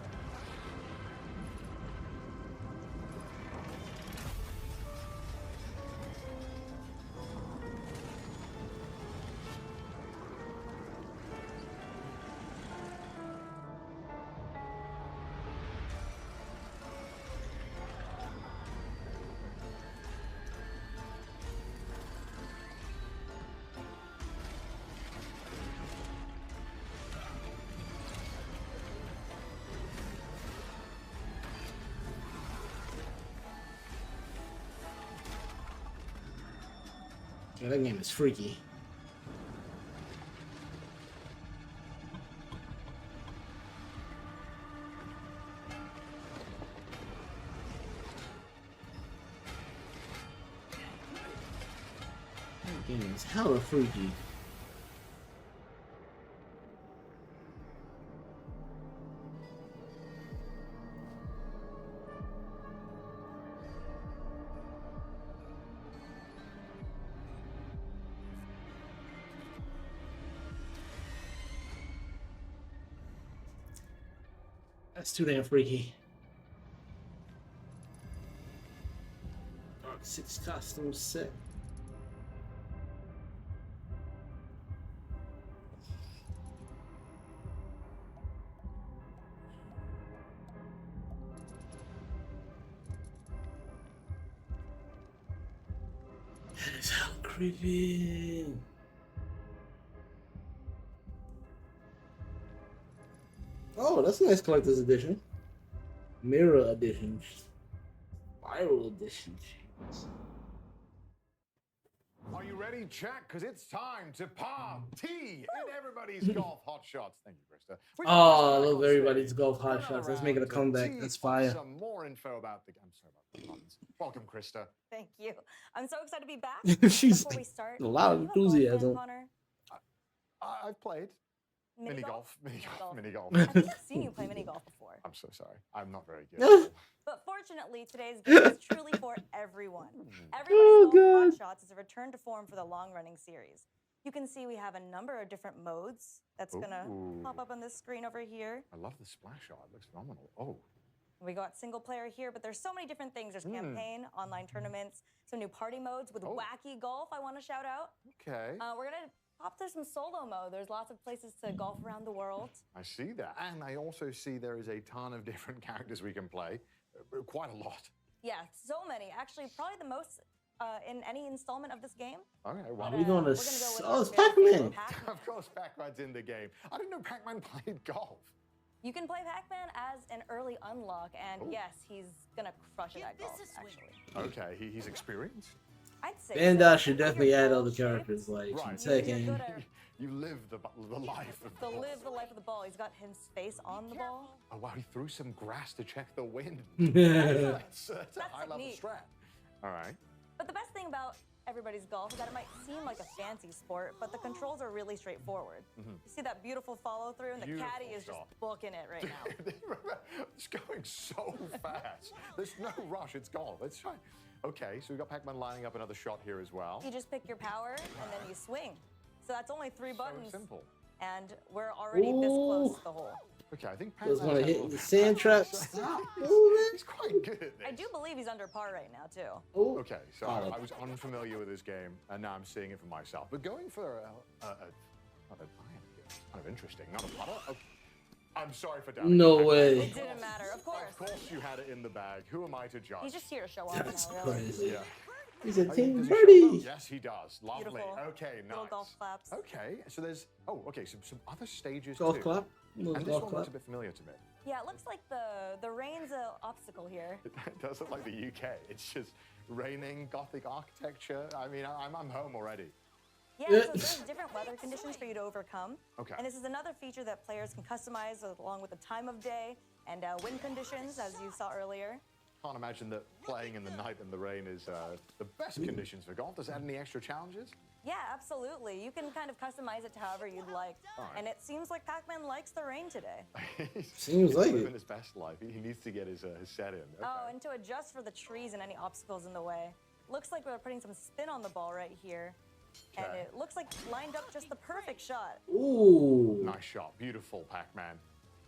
Yeah, that game is freaky. That game is hella freaky. That's too damn freaky. Dark 6 costume set. That is how creepy. Oh, that's a nice collector's edition. Mirror edition. Spiral edition. Are you ready, chat? Because it's time to party in everybody's golf hot shots. Thank you, Krista. Oh, I love everybody's golf hot shots. Let's make it a comeback. That's fire. Some more info about the. I'm sorry about the puns. Welcome, Krista. Thank you. I'm so excited to be back. She's Before we start, a lot of are you a golf fan, enthusiasm. Connor? I've played. Mini golf. Mini golf. I think I've seen you play mini golf before. I'm so sorry. I'm not very good. But fortunately, today's game is truly for everyone. Everybody's Golf Hot Shots is a return to form for the long-running series. You can see we have a number of different modes that's gonna pop up on this screen over here. I love the splash shot. It looks phenomenal. Oh. We got single player here, but there's so many different things. There's campaign, online tournaments, some new party modes with wacky golf I want to shout out. Okay. We're gonna pop through some solo mode. There's lots of places to golf around the world. I see that. And I also see there is a ton of different characters we can play. Quite a lot. Yeah, so many. Actually, probably the most in any installment of this game. Okay, well, We're gonna go oh, it's with our Pac-Man. Of course, Pac-Man's in the game. I didn't know Pac-Man played golf. You can play Pac-Man as an early unlock, and yes, he's gonna crush it at golf, actually. Okay, he's experienced. I'd say Bandai so. should definitely add other characters like Tekken. You live the life of the ball. Live the life of the ball. He's got his face on the ball. Oh wow, he threw some grass to check the wind. Yeah. That's a high-level strat. All right. But the best thing about everybody's golf is that it might seem like a fancy sport, but the controls are really straightforward. You see that beautiful follow through, and the caddy is just booking it right now. It's going so fast. There's no rush. It's golf. It's fine. Okay, so we've got Pac-Man lining up another shot here as well. You just pick your power, and then you swing. So that's only 3 buttons. So simple. And we're already this close to the hole. Okay, I think Just Pac-Man want to hit the sand traps. He's quite good at this. I do believe he's under par right now, too. Okay, so I was unfamiliar with this game, and now I'm seeing it for myself. But going for not an iron, it's kind of interesting. Not a putter? Okay. I'm sorry for doubting. No way. It didn't matter, of course. Of course you had it in the bag. Who am I to judge? He's just here to show off That's now, really. crazy. Yeah. He's a Oh, team does he show birdie. them? Yes, he does. Lovely. Beautiful. Okay, Little nice. golf claps. Okay, so there's okay, some other stages Golf too. clap. Little And this golf one clap. looks a bit familiar to me. Yeah, it looks like the rain's an obstacle here. It does look like the UK. It's just raining, Gothic architecture. I mean, I'm home already. Yeah, so there's different weather conditions for you to overcome. Okay. And this is another feature that players can customize along with the time of day and wind conditions, as you saw earlier. Can't imagine that playing in the night and the rain is the best conditions for golf. Does it add any extra challenges? Yeah, absolutely. You can kind of customize it to however you'd like. All right. And it seems like Pac-Man likes the rain today. Seems like He's it. living his best life. He needs to get his set in. Okay. Oh, and to adjust for the trees and any obstacles in the way. Looks like we're putting some spin on the ball right here. And Okay. it looks like lined up just the perfect shot. Ooh. Nice shot. Beautiful, Pac-Man.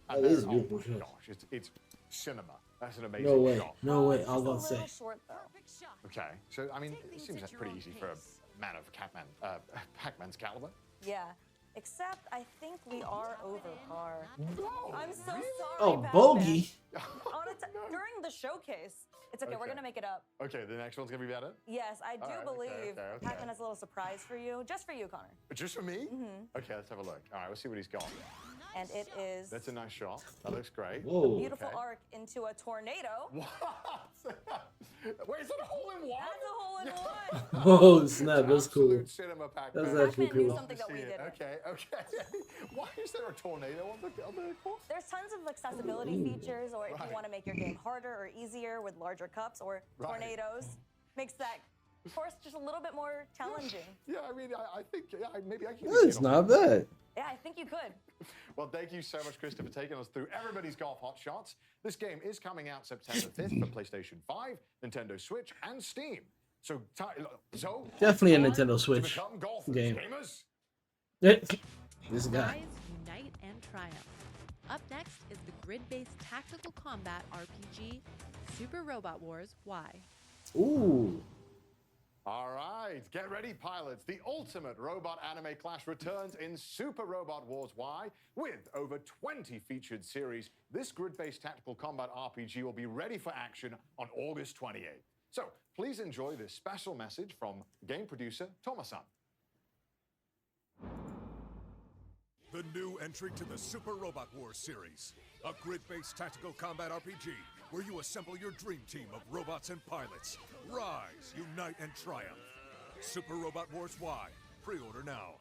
That And is there- a beautiful oh my shot. gosh, it's cinema. That's an amazing No way. shot. No way. It's I was just about to a say. little short though. Okay, so I mean, it seems like pretty easy for a man of Pac-Man's caliber. Yeah. Except I think we are over par. No, I'm so sorry. Oh, Pac-Man. bogey. During the showcase. It's okay, we're Okay. gonna make it up. Okay, the next one's gonna be better. Yes, I do All right, believe okay. Pac-Man has a little surprise for you. Just for you, Connor. Just for me? Mm-hmm. Okay, let's have a look. All right, let's see what he's got. And it is That's a nice shot. That looks great. Whoa. a beautiful Okay. arc into a tornado. What? Wait, is that a hole in one? That's a hole in one. Oh snap! That's cool. Absolute cinema, Pac-Man. That's actually Pac-Man knew cool. something that we See it. didn't. Okay, okay. Why is there a tornado on the course? There's tons of accessibility features, or if Right. you want to make your game harder or easier with larger cups or Right. tornadoes, makes that course just a little bit more challenging. Yeah, I mean, I think maybe I can. That's not bad. Yeah, I think you could. Well, thank you so much, Krista, for taking us through everybody's golf hot shots. This game is coming out September 5th for PlayStation 5, Nintendo Switch, and Steam. So, Definitely a time Nintendo to Switch become golfers, game. gamers. This guy. Rise, unite, and triumph. Up next is the grid-based tactical combat RPG, Super Robot Wars Y. Ooh. All right, get ready, pilots. The ultimate robot anime clash returns in Super Robot Wars Y. With over 20 featured series, this grid-based tactical combat RPG will be ready for action on August 28th. So please enjoy this special message from game producer Thomas-san. The new entry to the Super Robot Wars series, a grid-based tactical combat RPG where you assemble your dream team of robots and pilots. Rise, unite, and triumph. Super Robot Wars Y. Pre-order now.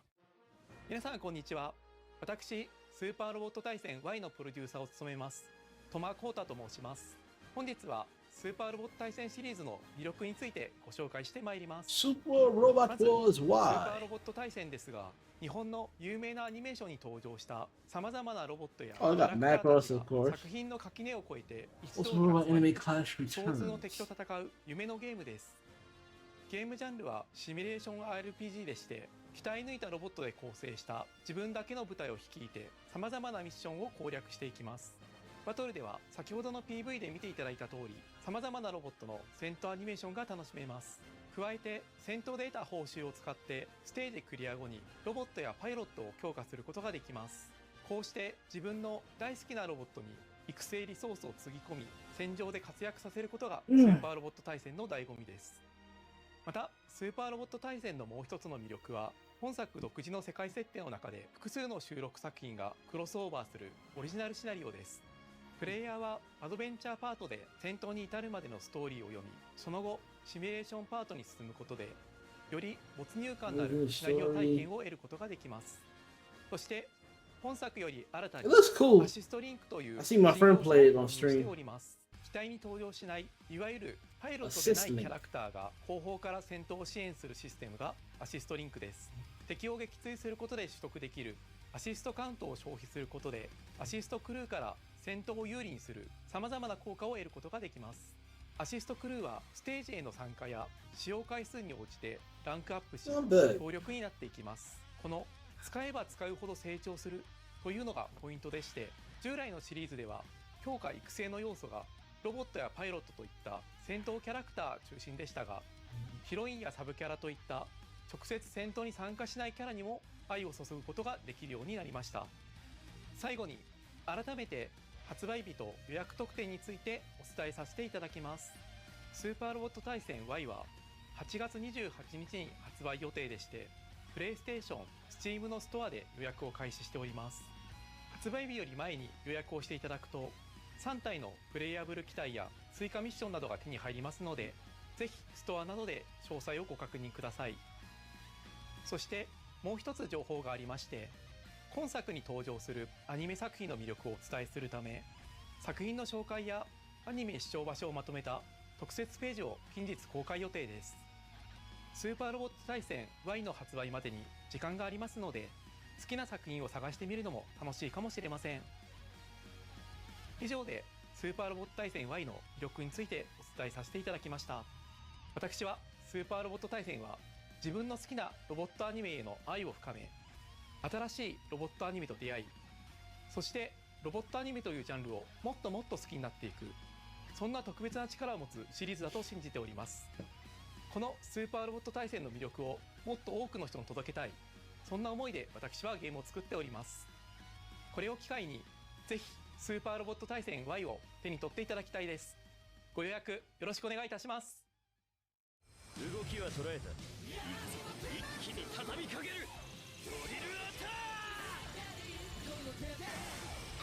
皆さんこんにちは。私スーパーロボット対戦 Y のプロデューサーを務めます戸間光太と申します。本日はスーパーロボット対戦シリーズの魅力についてご紹介してまいります。 Super Robot まず Wars スーパー Y. ロボット対戦ですが、日本の有名なアニメーションに登場したさまざまなロボットや Oh, キャ I ラ got クターたち Macross, が of course. 作品の垣根を越えて一 Also, 堂に Robot 集まり Anime Clash 共通の returns. 敵と戦う夢のゲームです。ゲームジャンルはシミュレーション RPG でして、鍛え抜いたロボットで構成した自分だけの部隊を率いてさまざまなミッションを攻略していきます。バトルでは先ほどの PV で見ていただいた通り、さまざまなロボットの戦闘アニメーションが楽しめます。加えて戦闘で得た報酬を使ってステージクリア後にロボットやパイロットを強化することができます。こうして自分の大好きなロボットに育成リソースをつぎ込み、戦場で活躍させることがスーパーロボット対戦の醍醐味です。またスーパーロボット対戦のもう一つの魅力は、本作独自の世界設定の中で複数の収録作品がクロスオーバーするオリジナルシナリオです。プレイヤーはアドベンチャーパートで戦闘に至るまでのストーリーを読み、その後シミュレーションパートに進むことでより没入感のあるシナリオ体験を得ることができます。そして本作より新たに It looks cool. アシストリンクという I see my friend play it on して stream. おります。機体に登場しないいわゆるパイロットでない Assist キ link. ャラクターが後方から戦闘を支援するシステムがアシストリンクです。敵を撃墜することで取得できるアシストカウントを消費することで、アシストクルーから戦闘を有利にするさまざまな効果を得ることができます。アシストクルーはステージへの参加や使用回数に応じてランクアップし強力になっていきます。この使えば使うほど成長するというのがポイントでして、従来のシリーズでは強化育成の要素がロボットやパイロットといった戦闘キャラクター中心でしたが、ヒロインやサブキャラといった直接戦闘に参加しないキャラにも愛を注ぐことができるようになりました。最後に改めて発売日と予約特典についてお伝えさせていただきます。スーパーロボット対戦 Y は8月28日に発売予定でして、プレイステーション、Steam のストアで予約を開始しております。発売日より前に予約をしていただくと、3体のプレイヤブル機体や追加ミッションなどが手に入りますので、ぜひストアなどで詳細をご確認ください。そしてもう一つ情報がありまして、今作に登場するアニメ作品の魅力をお伝えするため、作品の紹介やアニメ視聴場所をまとめた特設ページを近日公開予定です。スーパーロボット対戦 Y の発売までに時間がありますので、好きな作品を探してみるのも楽しいかもしれません。以上でスーパーロボット対戦 Y の魅力についてお伝えさせていただきました。私はスーパーロボット対戦は自分の好きなロボットアニメへの愛を深め、新しいロボットアニメと出会い、そしてロボットアニメというジャンルをもっともっと好きになっていく、そんな特別な力を持つシリーズだと信じております。このスーパーロボット対戦の魅力をもっと多くの人に届けたい、そんな思いで私はゲームを作っております。これを機会にぜひスーパーロボット対戦 Y を手に取っていただきたいです。ご予約よろしくお願いいたします。動きは捉えた。一気に畳みかける。ドリルアタッ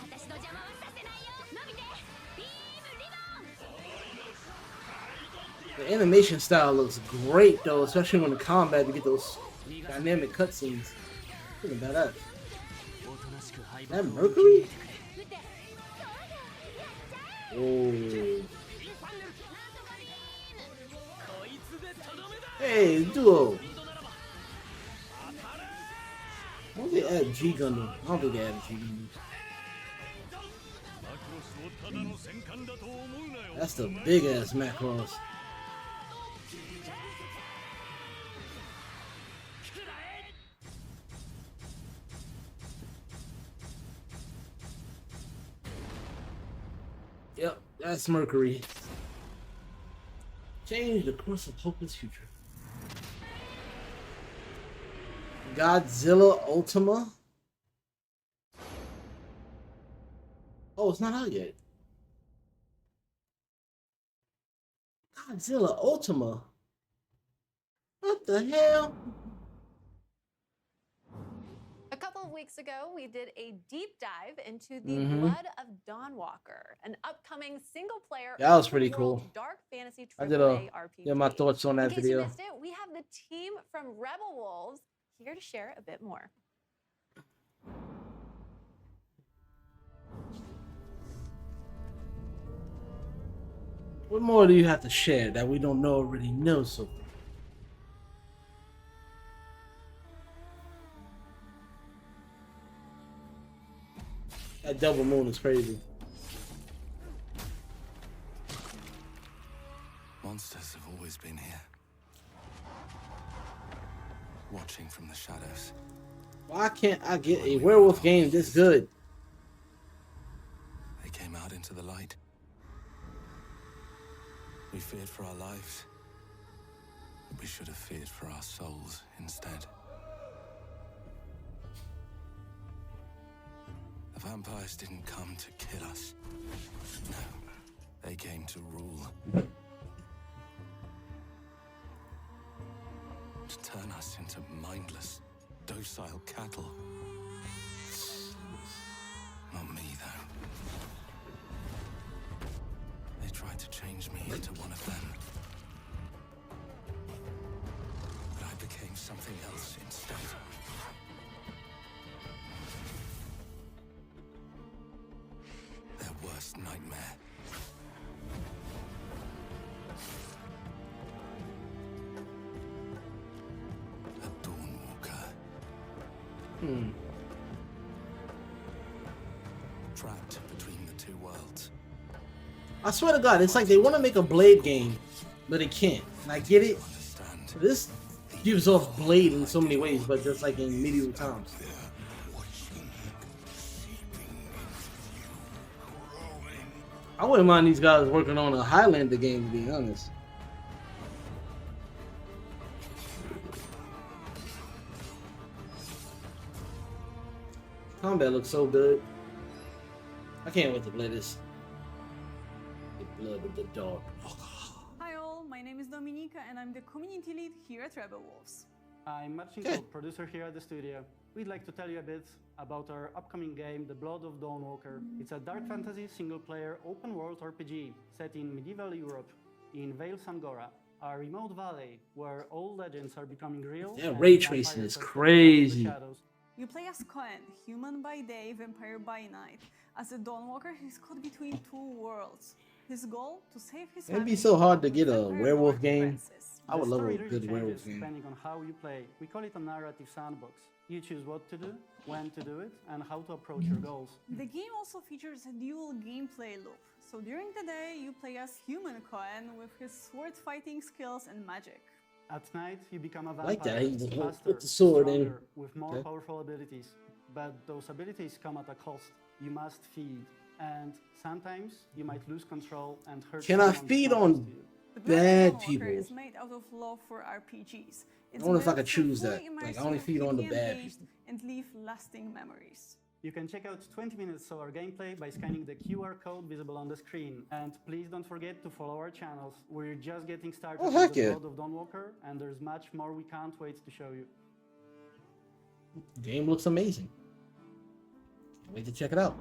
ク。私の邪魔はさせないよ。伸びてビームリボン。 The animation style looks great though, especially when the combat to get those dynamic cutscenes. Look at that. That Mercury? Oh. Hey, duo. Why they add G Gundam? I don't think they added G Gundam. That's the big ass Macross. Yep, that's Mercury. Change the course of Hopeless future. Godzilla Ultima? Oh, it's not out yet. Godzilla Ultima? What the hell? A couple of weeks ago, we did a deep dive into the Blood of Dawnwalker, an upcoming single-player That was pretty cool. dark fantasy I did AAA RPG. my thoughts on that In case you video. missed it, we have the team from Rebel Wolves here to share a bit more. What more do you have to share that we don't already know so far? That double moon is crazy. Monsters have always been here, watching from the shadows. Why can't I get a werewolf game this good? They came out into the light. We feared for our lives, but we should have feared for our souls instead. The vampires didn't come to kill us. No, they came to rule. To turn us into mindless, docile cattle. Not me, though. They tried to change me into one of them. But I became something else instead. Their worst nightmare. A Dawnwalker. Trapped between the two worlds. I swear to God, it's like they want to make a Blade game, but they can't. And I get it. This gives off Blade in so many ways, but just like in medieval times. I wouldn't mind these guys working on a Highlander game, to be honest. Combat looks so good. I can't wait to play this. The Blood of the Dog. Hi all, my name is Dominika and and I'm the community lead here at Rebel Wolves. I'm Marcinko, producer here at the studio. We'd like to tell you a bit about our upcoming game, The Blood of Dawnwalker. It's a dark fantasy single-player open-world RPG set in medieval Europe, in Vale Sangora, a remote valley where old legends are becoming real. Yeah, ray tracing is crazy. You play as Cohen, human by day, vampire by night. As a Dawnwalker, he's caught between two worlds. His goal, to save his It'd be family so hard to from get a vampire werewolf lord game. Francis. I would The love story a really good changes werewolf game. depending on how you play. We call it a narrative sandbox. You choose what to do, when to do it, and how to approach your goals. The game also features a dual gameplay loop. So during the day, you play as human Cohen with his sword fighting skills and magic. At night, you become a I like vampire, that. He just faster, put the sword in. stronger, with more Okay. powerful abilities. But those abilities come at a cost. You must feed, and sometimes you might lose control and hurt Can I someone feed closest on to you. The Blood of bad Dawnwalker people? is made out of love for RPGs. It's I wonder if I built could to choose fully that. immerse Like, I only you, feed on the keep you bad engaged, and leave lasting memories. You can check out 20 minutes of our gameplay by scanning the QR code visible on the screen. And please don't forget to follow our channels. We're just getting started Oh, with heck The yeah. Blood of Dawnwalker, and there's much more we can't wait to show you. Game looks amazing. Can't wait to check it out.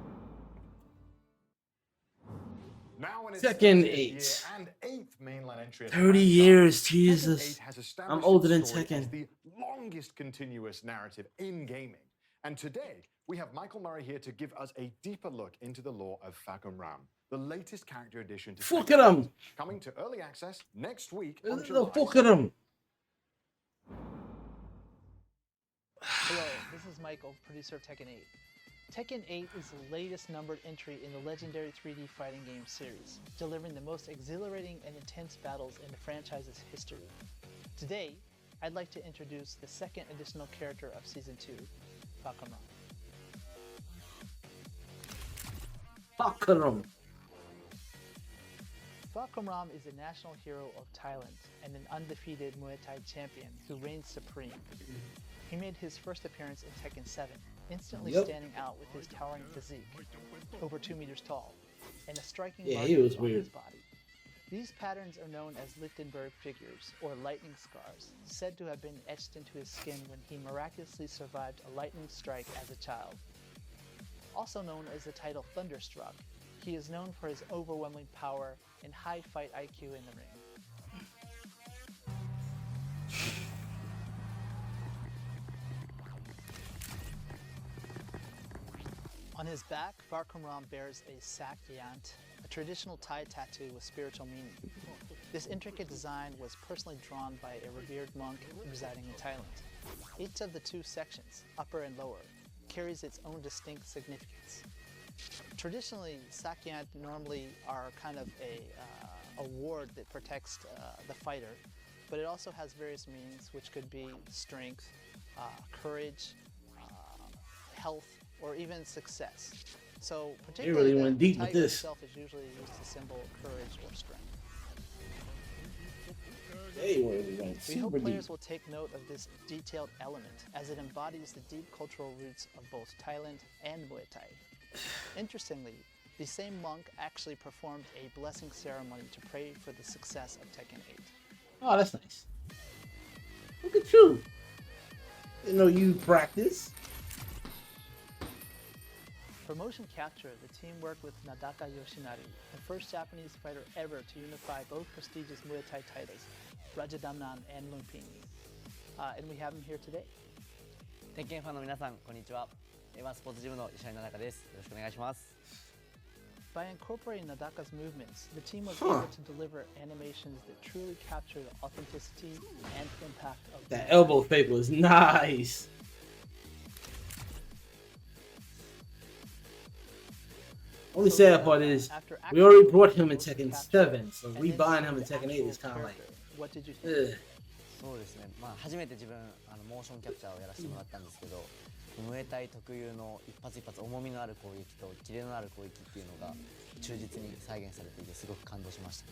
Now in its Tekken 30th 8. year and 8th mainline entry as a 30 franchise, years, Tekken Jesus. 8 has I'm established older its than story as Tekken. the longest continuous narrative in gaming. And today, we have Michael Murray here to give us a deeper look into the lore of Falcon Ram, the latest character addition to Fuck Tekken at 'em. 8, coming to early access next week on The July fuck at 'em. Hello, this is Michael, producer of Tekken 8. Tekken 8 is the latest numbered entry in the legendary 3D fighting game series, delivering the most exhilarating and intense battles in the franchise's history. Today, I'd like to introduce the second additional character of Season 2, Pac-Man. Fuck at 'em. Ram is a national hero of Thailand and an undefeated Muay Thai champion who reigns supreme. He made his first appearance in Tekken 7, instantly standing out with his towering physique, over 2 meters tall, and a striking Yeah, mark he was on weird. his body. These patterns are known as Lichtenberg figures, or lightning scars, said to have been etched into his skin when he miraculously survived a lightning strike as a child. Also known as the title Thunderstruck, he is known for his overwhelming power and high fight IQ in the ring. On his back, Ram bears a sak yant, a traditional Thai tattoo with spiritual meaning. This intricate design was personally drawn by a revered monk residing in Thailand. Each of the two sections, upper and lower, carries its own distinct significance. Traditionally, sakyant normally are kind of a ward that protects the fighter, but it also has various meanings, which could be strength, courage, health, or even success. So particularly really went deep the with tiger this. itself is usually used to symbol courage or strength. They were going We hope super deep. players will take note of this detailed element as it embodies the deep cultural roots of both Thailand and Muay Thai. Interestingly, the same monk actually performed a blessing ceremony to pray for the success of Tekken 8. Oh, that's nice. Look at you. Didn't know you practice. For motion capture, the team worked with Nadaka Yoshinari, the first Japanese fighter ever to unify both prestigious Muay Thai titles, Rajadamnan and Lumpini. And we have him here today. 鉄拳ファンの皆さん、こんにちは。ワンスポーツジムの石原奈々です。よろしくお願いします。 By incorporating Nadaka's movements, the team was able to deliver animations that truly capture the authenticity and impact of That elbow fake was nice. Only sad part is we already brought him in Tekken 7, so rebuying him in Tekken 8 is kind of like, What did you ugh. そうですね。まあ初めて自分モーションキャプチャーをやらせてもらったんですけど、ムエタイ特有の一発一発重みのある攻撃とキレのある攻撃っていうのが忠実に再現されていてすごく感動しました。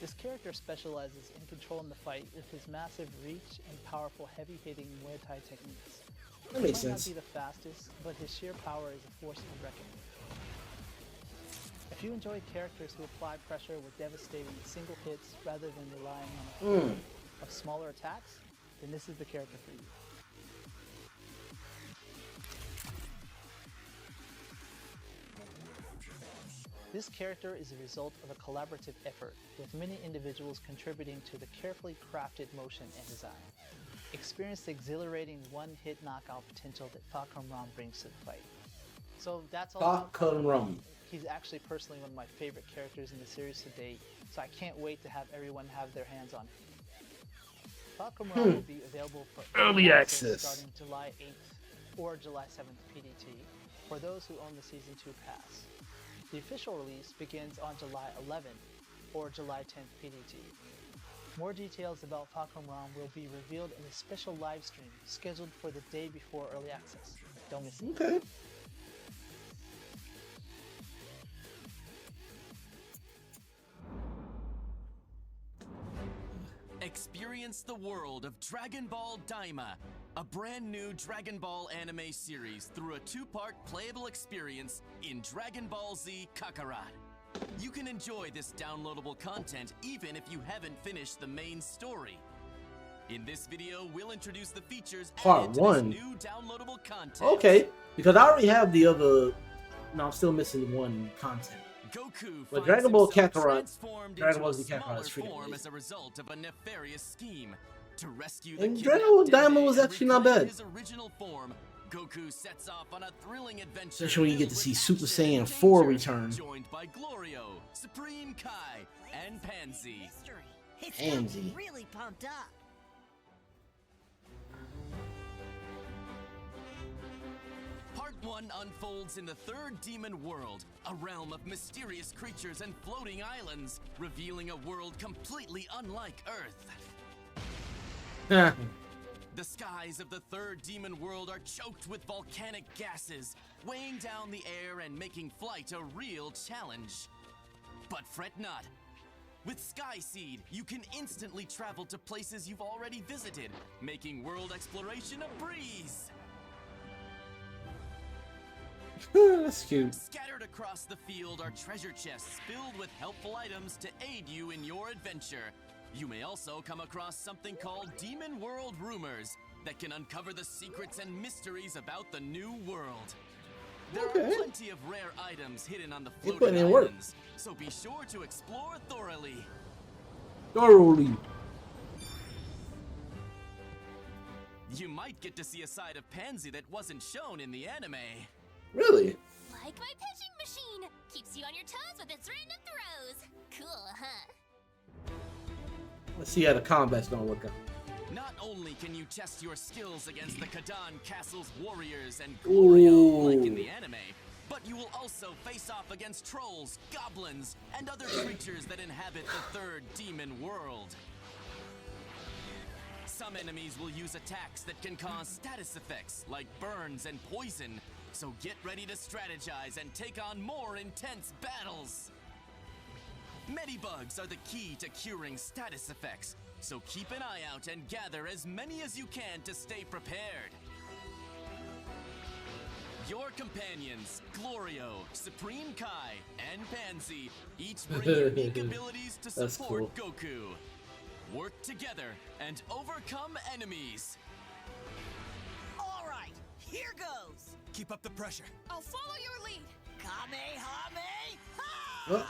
This character specializes in controlling the fight with his massive reach and powerful heavy-hitting Muay Thai techniques. That makes He might sense. not be the fastest, but his sheer power is a force to be reckoned with. If you enjoy characters who apply pressure with devastating single hits rather than relying on a flurry of smaller attacks, then this is the character for you. This character is a result of a collaborative effort, with many individuals contributing to the carefully crafted motion and design. Experience the exhilarating one-hit knockout potential that Falcon Ram brings to the fight. So that's all. Falcon Ram. He's actually personally one of my favorite characters in the series to date, so I can't wait to have everyone have their hands on him. Falcon Ram will be available for early access starting July 8th or July 7th PDT for those who own the Season 2 pass. The official release begins on July 11th or July 10th PDT. More details about Falcon Ram will be revealed in a special live stream scheduled for the day before early access. Don't miss it. Okay. Experience the world of Dragon Ball Daima, a brand new Dragon Ball anime series through a two-part playable experience in Dragon Ball Z Kakarot. You can enjoy this downloadable content even if you haven't finished the main story. In this video, we'll introduce the features Part added to 1. this new downloadable content. Okay, because I already have the other. No, I'm still missing one content. Goku But Dragon Ball Kakarot, transformed Dragon Ball into Z a Kakarot is smaller freaking form amazing. as a result of a nefarious scheme. To rescue the And Dragon Ball kidnapped Daima was Dende actually and not reclaim bad. his original form, Goku sets off on a thrilling adventure. Especially when you get to filled see with Super action and Saiyan 4 danger, return. Joined by Glorio, Supreme Kai, and Pansy. Pansy. Really pumped up. Part 1 unfolds in the third demon world, a realm of mysterious creatures and floating islands, revealing a world completely unlike Earth. The skies of the third demon world are choked with volcanic gases, weighing down the air and making flight a real challenge. But fret not. With Sky Seed, you can instantly travel to places you've already visited, making world exploration a breeze. That's cute. Scattered across the field are treasure chests filled with helpful items to aid you in your adventure. You may also come across something called Demon World Rumors that can uncover the secrets and mysteries about the new world. There are plenty of rare items hidden on the You're floating putting in work. islands, so be sure to explore thoroughly. Thoroughly. You might get to see a side of Pansy that wasn't shown in the anime. Really? Like my pitching machine. Keeps you on your toes with its random throws. Cool, huh? Let's see how the combat's gonna work out. Not only can you test your skills against the Kadan Castle's warriors and Glorio like in the anime, but you will also face off against trolls, goblins, and other creatures that inhabit the third demon world. Some enemies will use attacks that can cause status effects like burns and poison, so get ready to strategize and take on more intense battles. Medibugs are the key to curing status effects, so keep an eye out and gather as many as you can to stay prepared. Your companions, Glorio, Supreme Kai, and Pansy, each bring unique abilities to That's support Goku. Work together and overcome enemies. All right, here goes. Keep up the pressure. I'll follow your lead. Kamehameha! Oh.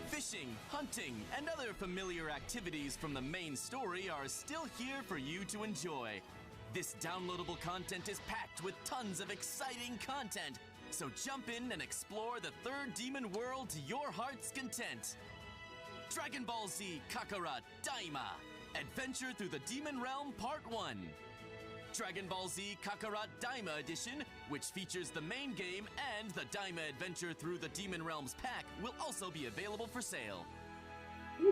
Fishing, hunting, and other familiar activities from the main story are still here for you to enjoy. This downloadable content is packed with tons of exciting content, so jump in and explore the third demon world to your heart's content. Dragon Ball Z Kakarot Daima, Adventure Through the Demon Realm Part 1. Dragon Ball Z Kakarot Daima Edition, which features the main game and the Daima Adventure Through the Demon Realms pack, will also be available for sale.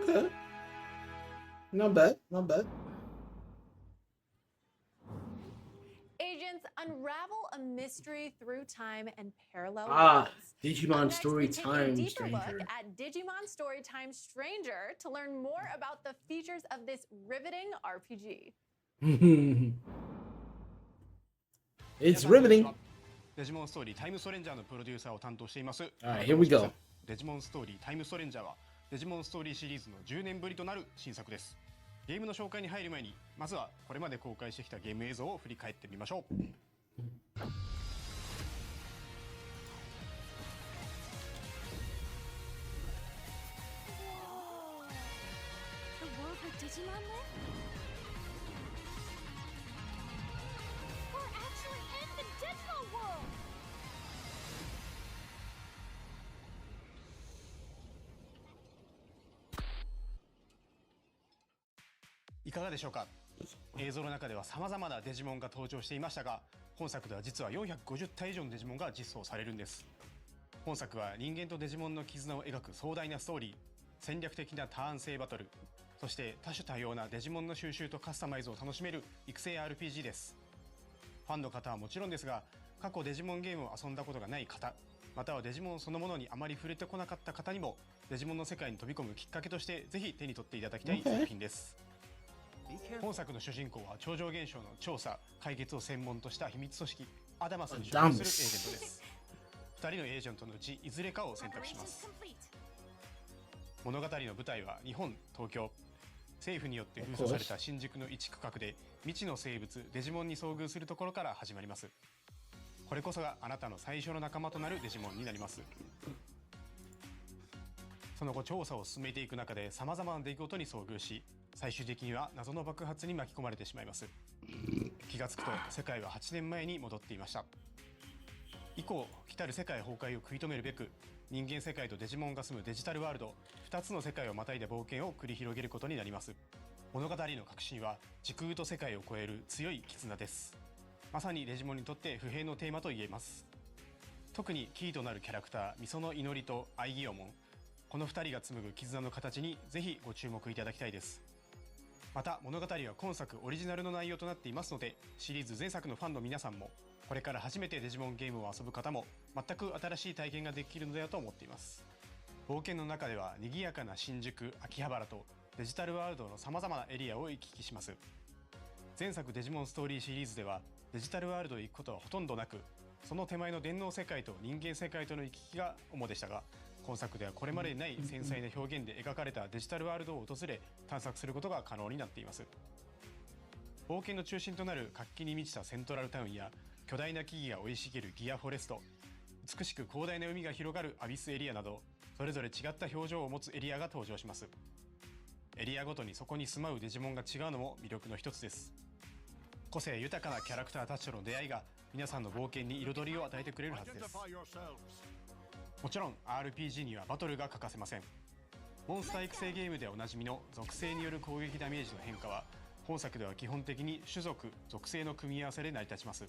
Okay. Not bad. Not bad. Agents unravel a mystery through time and parallel Ah, worlds. Digimon Next, Story we take a Time deeper look Stranger. at Digimon Storytime Stranger to learn more about the features of this riveting RPG. It's riveting. デジモンストーリータイムストレンジャーのプロデューサーを担当しています。Alright, here we go. デジモンストーリータイムストレンジャーはデジモンストーリーシリーズの10年ぶりとなる新作です。ゲームの紹介に入る前にまずはこれまで公開してきたゲーム映像を振り返ってみましょう。The world where Digimon live? We're actually in the Digimon world! いかがでしょうか。映像の中では様々なデジモンが登場していましたが、本作では実は450体以上のデジモンが実装されるんです。本作は人間とデジモンの絆を描く壮大なストーリー、戦略的なターン制バトル、そして多種多様なデジモンの収集とカスタマイズを楽しめる育成 RPG です。ファンの方はもちろんですが、過去デジモンゲームを遊んだことがない方、またはデジモンそのものにあまり触れてこなかった方にもデジモンの世界に飛び込むきっかけとしてぜひ手に取っていただきたい作品です。本作の主人公は超常現象の調査・解決を専門とした秘密組織アダマスに所属するエージェントです。2人のエージェントのうちいずれかを選択します。物語の舞台は日本、東京。政府によって封鎖された新宿の一区画で未知の生物デジモンに遭遇するところから始まります。これこそがあなたの最初の仲間となるデジモンになります。その後調査を進めていく中で様々な出来事に遭遇し、最終的には謎の爆発に巻き込まれてしまいます。気がつくと世界は8年前に戻っていました。以降来たる世界崩壊を食い止めるべく、人間世界とデジモンが住むデジタルワールド2つの世界をまたいで冒険を繰り広げることになります。物語の核心は時空と世界を超える強い絆です。まさにデジモンにとって不平のテーマと言えます。特にキーとなるキャラクターミソの祈りとアイギオモン、この2人が紡ぐ絆の形にぜひご注目いただきたいです。また物語は今作オリジナルの内容となっていますので、シリーズ前作のファンの皆さんもこれから初めてデジモンゲームを遊ぶ方も全く新しい体験ができるのではと思っています。冒険の中では賑やかな新宿、秋葉原とデジタルワールドの様々なエリアを行き来します。前作デジモンストーリーシリーズではデジタルワールドへ行くことはほとんどなく、その手前の電脳世界と人間世界との行き来が主でしたが、今作ではこれまでにない繊細な表現で描かれたデジタルワールドを訪れ探索することが可能になっています。冒険の中心となる活気に満ちたセントラルタウンや巨大な木々が生い茂るギアフォレスト、美しく広大な海が広がるアビスエリアなど、それぞれ違った表情を持つエリアが登場します。エリアごとにそこに住まうデジモンが違うのも魅力の一つです。個性豊かなキャラクターたちとの出会いが皆さんの冒険に彩りを与えてくれるはずです。もちろん RPG にはバトルが欠かせません。モンスター育成ゲームでおなじみの属性による攻撃ダメージの変化は本作では基本的に種族・属性の組み合わせで成り立ちます。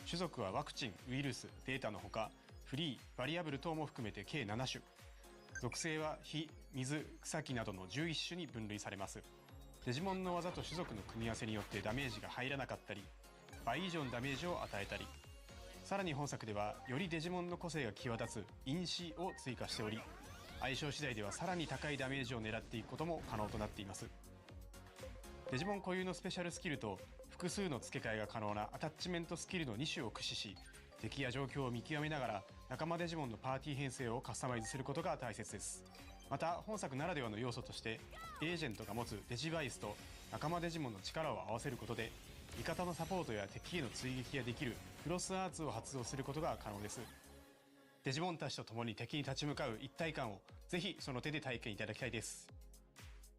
種族はワクチン、ウイルス、データのほかフリー、バリアブル等も含めて計7種。属性は火、水、草木などの11種に分類されます。デジモンの技と種族の組み合わせによってダメージが入らなかったり、倍以上のダメージを与えたり、さらに本作ではよりデジモンの個性が際立つ因子を追加しており、相性次第ではさらに高いダメージを狙っていくことも可能となっています。デジモン固有のスペシャルスキルと複数の付け替えが可能なアタッチメントスキルの2種を駆使し、敵や状況を見極めながら仲間デジモンのパーティー編成をカスタマイズすることが大切です。また本作ならではの要素としてエージェントが持つデジバイスと仲間デジモンの力を合わせることで味方のサポートや敵への追撃ができるクロスアーツを発動することが可能です。デジモンたちと共に敵に立ち向かう一体感をぜひその手で体験いただきたいです。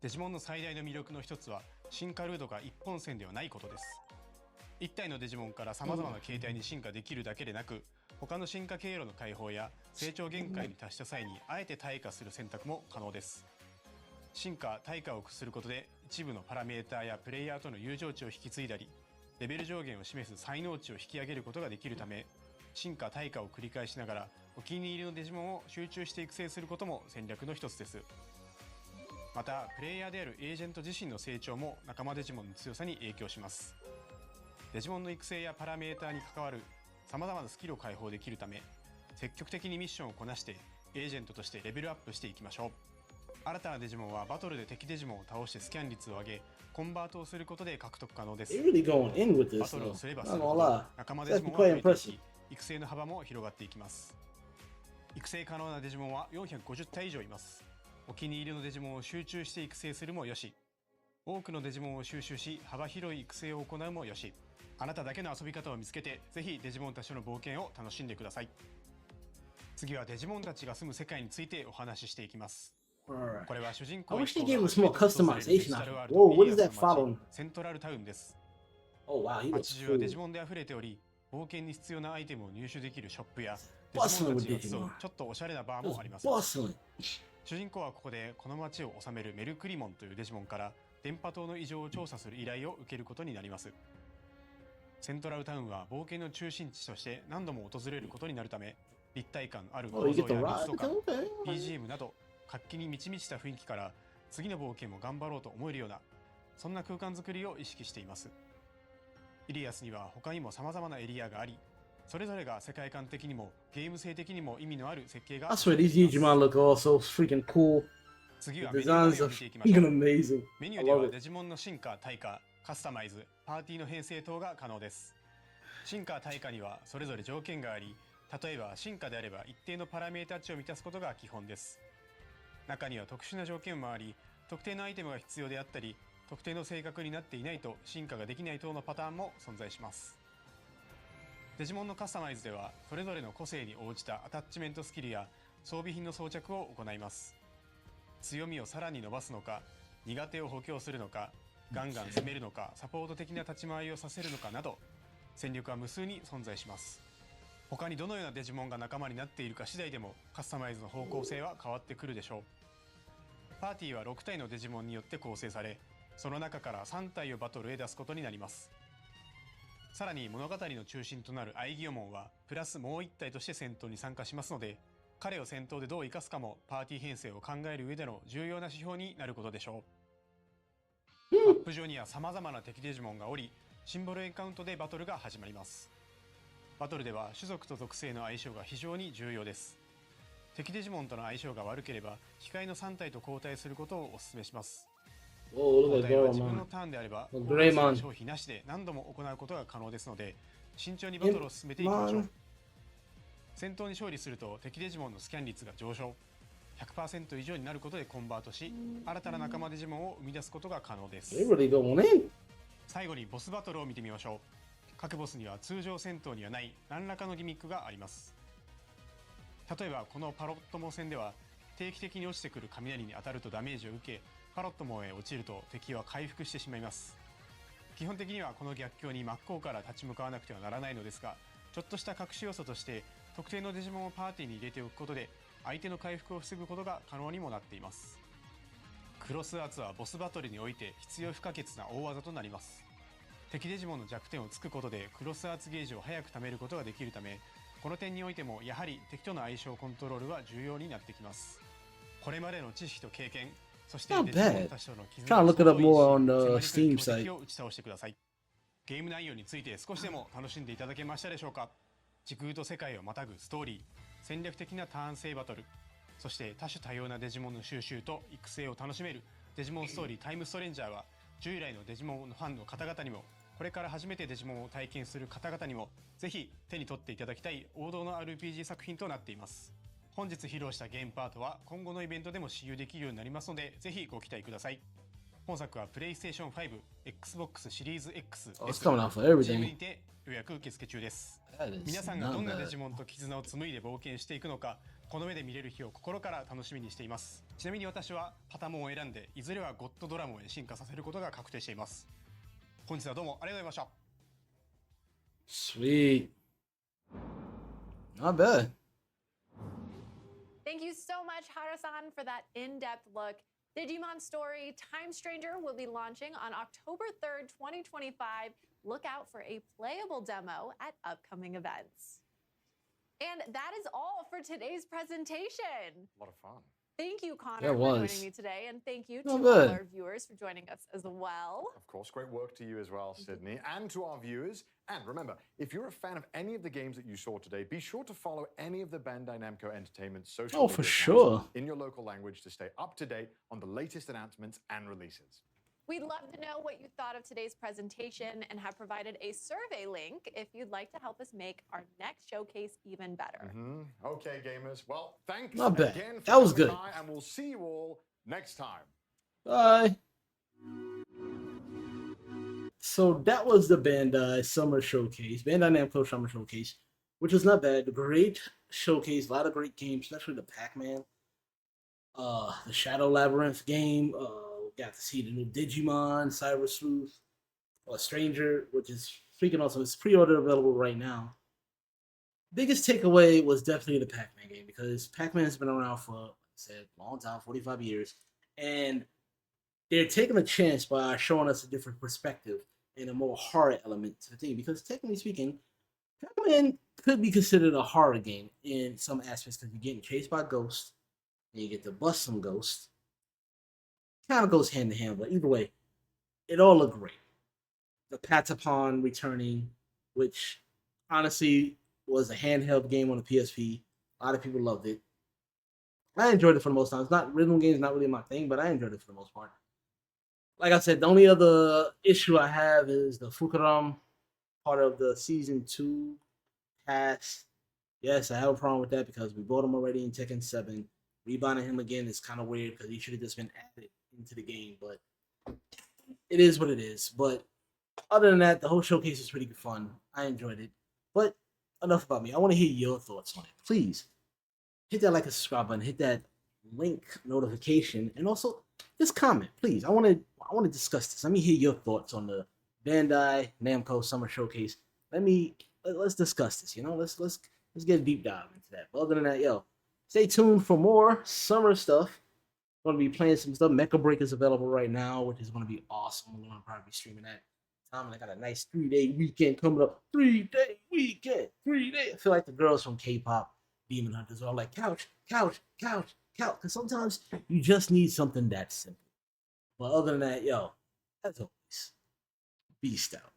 デジモンの最大の魅力の一つは進化ルートが一本線ではないことです。一体のデジモンから様々な形態に進化できるだけでなく、他の進化経路の解放や成長限界に達した際にあえて退化する選択も可能です。進化・退化を駆することで一部のパラメーターやプレイヤーとの友情値を引き継いだり、レベル上限を示す才能値を引き上げることができるため、進化・退化を繰り返しながらお気に入りのデジモンを集中して育成することも戦略の一つです。またプレイヤーであるエージェント自身の成長も仲間デジモンの強さに影響します。デジモンの育成やパラメーターに関わる様々なスキルを解放できるため、積極的にミッションをこなしてエージェントとしてレベルアップしていきましょう。新たなデジモンはバトルで敵デジモンを倒してスキャン率を上げ、コンバートをすることで獲得可能です。 They're really going in with this, バトルをすればする not ほ gonna ど lie. 仲間 It's デジモ actually ンは quite 増えてい impressive. き、育成の幅も広がっていきます。育成可能なデジモンは450体以上います。お気に入りのデジモンを集中して育成するもよし、多くのデジモンを収集し幅広い育成を行うもよし、あなただけの遊び方を見つけて、ぜひデジモンたちとの冒険を楽しんでください。次はデジモンたちが住む世界についてお話ししていきます。これは主人公 I wish they gave us more customization. Whoa, what is that following? セントラルタウンです。 Oh wow, he looks 街中は cool. デジモンで溢れており、冒険に必要なアイテムを入手できるショップやデジモンたちが集うちょっとおしゃれなバーもあります。主人公はここでこの街を治めるメルクリモンというデジモンから電波塔の異常を調査する依頼を受けることになります。セントラルタウンは冒険の中心地として何度も訪れることになるため、立体感ある構造や密度感、BGM など活気に満ち満ちた雰囲気から次の冒険も頑張ろうと思えるような、そんな空間づくりを意識しています。イリアスには他にも様々なエリアがあり、それぞれが世界観的にもゲーム性的にも意味のある設計が。 That's why these Digimon look all so freaking cool. 次は The メニュー内 designs を are 見ていきましょう。 freaking amazing. メニュ I ーで love は it. デジモンの進化、退化、カスタマイズ、パーティーの編成等が可能です。進化、退化にはそれぞれ条件があり、例えば進化であれば一定のパラメータ値を満たすことが基本です。中には特殊な条件もあり、特定のアイテムが必要であったり、特定の性格になっていないと進化ができない等のパターンも存在します。デジモンのカスタマイズではそれぞれの個性に応じたアタッチメントスキルや装備品の装着を行います。強みをさらに伸ばすのか、苦手を補強するのか、ガンガン攻めるのか、サポート的な立ち回りをさせるのかなど、戦力は無数に存在します。他にどのようなデジモンが仲間になっているか次第でもカスタマイズの方向性は変わってくるでしょう。パーティーは6体のデジモンによって構成され、その中から3体をバトルへ出すことになります。さらに物語の中心となるアイギオモンはプラスもう1体として戦闘に参加しますので、彼を戦闘でどう生かすかもパーティー編成を考える上での重要な指標になることでしょう。マップ上には様々な敵デジモンがおり、シンボルエンカウントでバトルが始まります。バトルでは種族と属性の相性が非常に重要です。敵デジモンとの相性が悪ければ控えの3体と交代することをお勧めします。交代は自分のターンであれば消費なしで何度も行うことが可能ですので、慎重にバトルを進めていきましょう。戦闘に勝利すると敵デジモンのスキャン率が上昇、 100% 以上になることでコンバートし、新たな仲間デジモンを生み出すことが可能です。最後にボスバトルを見てみましょう。各ボスには通常戦闘にはない何らかのギミックがあります。例えばこのパロットモ戦では定期的に落ちてくる雷に当たるとダメージを受け、パロットモへ落ちると敵は回復してしまいます。基本的にはこの逆境に真っ向から立ち向かわなくてはならないのですが、ちょっとした隠し要素として特定のデジモンをパーティーに入れておくことで相手の回復を防ぐことが可能にもなっています。クロスアーツはボスバトルにおいて必要不可欠な大技となります。敵デジモンの弱点を突くことでクロスアーツゲージを早く貯めることができるため、この点においてもやはり敵との相性コントロールは重要になってきます。これまでの知識と経験、そしてデジモンたちとの絆を打ち倒してください。ゲーム内容について少しでも楽しんでいただけましたでしょうか。時空と世界をまたぐストーリー、戦略的なターン制バトル、そして多種多様なデジモンの収集と育成を楽しめるデジモンストーリータイムストレンジャーは、従来のデジモンのファンの方々にも、これから初めてデジモンを体験する方々にもぜひ手に取っていただきたい王道の RPG 作品となっています。本日披露したゲームパートは今後のイベントでも使用できるようになりますので、ぜひご期待ください。本作は PlayStation 5、Xbox シリーズ X、Steam にて予約受付中です。皆さんがどんなデジモンと絆を紡いで冒険していくのか、この目で見れる日を心から楽しみにしています。ちなみに私はパタモンを選んで、いずれはゴッドドラゴンへ進化させることが確定しています。本日はどうもありがとうございました。Sweet. Not bad. Thank you so much, Hara-san, for that in-depth look. Digimon Story Time Stranger will be launching on October 3rd, 2025. Look out for a playable demo at upcoming events. And that is all for today's presentation. A lot of fun. Thank you, Connor, for joining me today, and thank you to all our viewers for joining us as well. Of course, great work to you as well, Sydney, and to our viewers. And remember, if you're a fan of any of the games that you saw today, be sure to follow any of the Bandai Namco Entertainment social media accounts in your local language to stay up to date on the latest announcements and releases. We'd love to know what you thought of today's presentation and have provided a survey link if you'd like to help us make our next showcase even better. Okay, gamers. Well, thanks Not bad. again for That was coming good. by, and we'll see you all next time. Bye. So that was the Bandai Summer Showcase, Bandai Namco Summer Showcase, which was not bad. Great showcase, a lot of great games, especially the Pac-Man, the Shadow Labyrinth game. Got to see the new Digimon, Cyber Sleuth, Stranger, which is freaking awesome. It's pre-order available right now. Biggest takeaway was definitely the Pac-Man game because Pac-Man has been around for, like I said, a long time, 45 years, and they're taking a chance by showing us a different perspective and a more horror element to the thing. Because technically speaking, Pac-Man could be considered a horror game in some aspects because you're getting chased by ghosts and you get to bust some ghosts. Kind of goes hand in hand, but either way, it all looked great. The Patapon returning, which honestly was a handheld game on the PSP. A lot of people loved it. I enjoyed it for the most time. It's not rhythm games, not really my thing, but I enjoyed it for the most part. Like I said, the only other issue I have is the Fukuram part of the season 2 pass. Yes, I have a problem with that because we bought him already in Tekken 7. Rebuying him again is kind of weird because he should have just been added into the game, but it is what it is. But other than that, the whole showcase was pretty good fun. I enjoyed it. But enough about me. I want to hear your thoughts on it. Please hit that like and subscribe button, hit that link notification, and also just comment, please. I want to discuss this. Let me hear your thoughts on the Bandai Namco Summer Showcase. Let's discuss this. Let's get a deep dive into that. But other than that, stay tuned for more summer stuff. Going to be playing some stuff. Mecha Break is available right now, which is going to be awesome. I'm going to probably be streaming that time. And I got a nice 3-day weekend coming up. 3-day weekend. 3 days. I feel like the girls from K-pop Demon Hunters are all like, couch, couch, couch, couch. Because sometimes you just need something that simple. But other than that, as always, beast out.